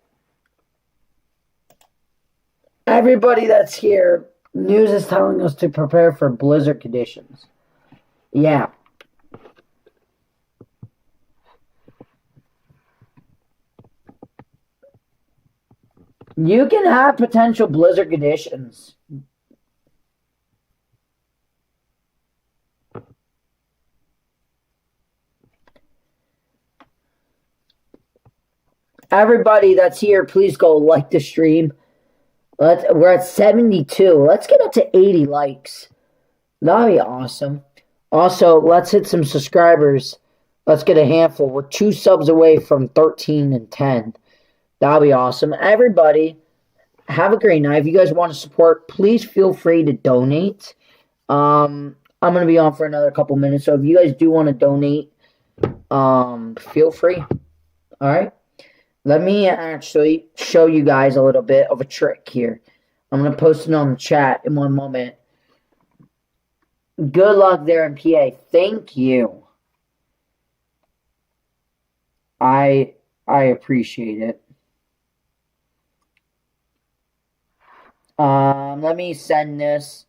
everybody that's here, news is telling us to prepare for blizzard conditions. Yeah. You can have potential blizzard conditions. Everybody that's here, please go like the stream. We're at 72. Let's get up to 80 likes. That'd be awesome. Also, let's hit some subscribers. Let's get a handful. We're 2 subs away from 13 and 10. That'll be awesome. Everybody, have a great night. If you guys want to support, please feel free to donate. I'm going to be on for another couple minutes, so if you guys do want to donate, feel free. All right? Let me actually show you guys a little bit of a trick here. I'm going to post it on the chat in one moment. Good luck there in PA. Thank you. I appreciate it. Let me send this.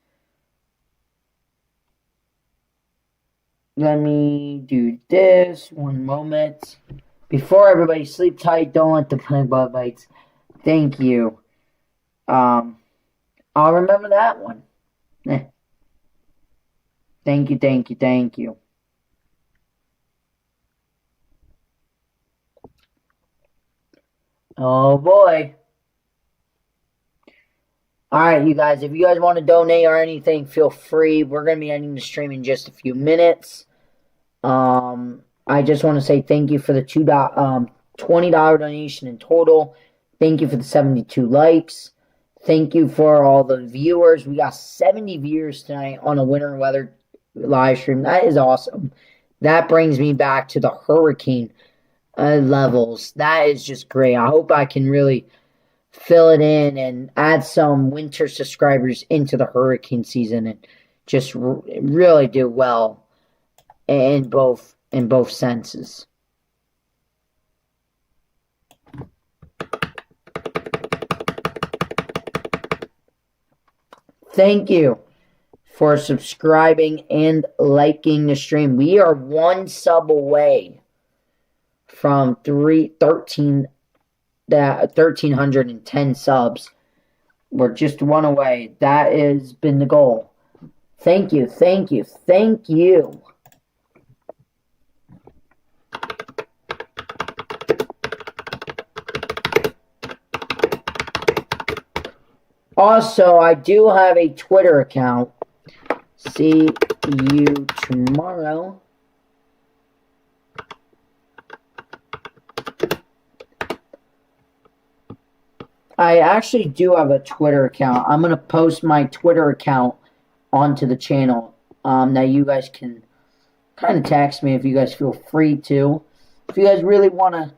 Let me do this. One moment. Before everybody, sleep tight. Don't let the bug bites. Thank you. I'll remember that one. Thank you, thank you, thank you. Oh boy. Alright, you guys, if you guys want to donate or anything, feel free. We're going to be ending the stream in just a few minutes. I just want to say thank you for the $20 donation in total. Thank you for the 72 likes. Thank you for all the viewers. We got 70 viewers tonight on a winter weather live stream. That is awesome. That brings me back to the hurricane levels. That is just great. I hope I can really fill it in and add some winter subscribers into the hurricane season and just really do well in both senses. Thank you for subscribing and liking the stream. We are one sub away from 1,310 subs. We're just one away. That has been the goal. Thank you, thank you, thank you. Also, I do have a Twitter account. See you tomorrow. I actually do have a Twitter account. I'm going to post my Twitter account onto the channel. Now you guys can kind of text me if you guys feel free to. If you guys really want to.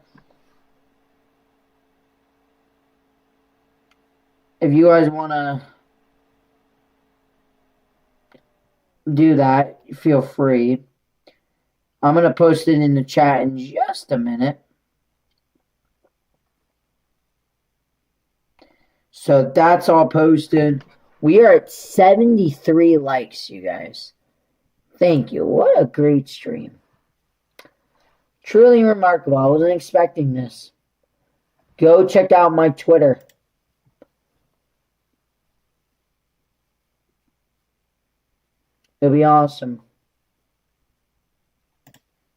If you guys want to do that, feel free. I'm going to post it in the chat in just a minute. So that's all posted. We are at 73 likes, you guys. Thank you. What a great stream. Truly remarkable. I wasn't expecting this. Go check out my Twitter. It'll be awesome.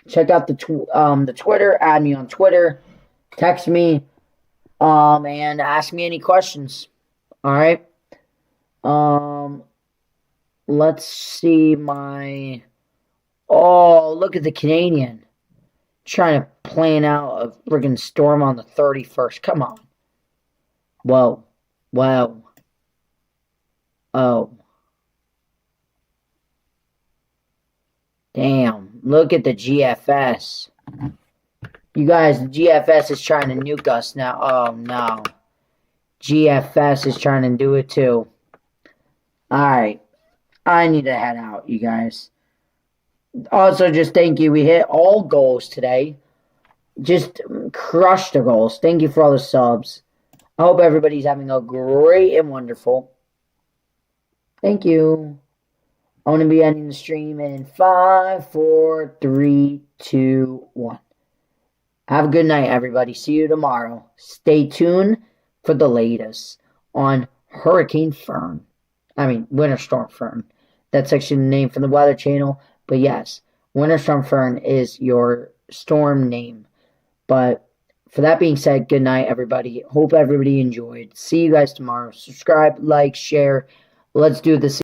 Check out the Twitter. Add me on Twitter. Text me. And ask me any questions. All right. Let's see my. Oh, look at the Canadian. Trying to plan out a friggin' storm on the 31st. Come on. Whoa. Wow. Oh. Damn. Look at the GFS. You guys, the GFS is trying to nuke us now. Oh, no. GFS is trying to do it, too. Alright. I need to head out, you guys. Also, just thank you. We hit all goals today. Just crushed the goals. Thank you for all the subs. I hope everybody's having a great and wonderful. Thank you. I'm going to be ending the stream in 5, 4, 3, 2, 1. Have a good night, everybody. See you tomorrow. Stay tuned for the latest on Winter Storm Fern. That's actually the name from the Weather Channel. But yes, Winter Storm Fern is your storm name. But for that being said, good night, everybody. Hope everybody enjoyed. See you guys tomorrow. Subscribe, like, share. Let's do this.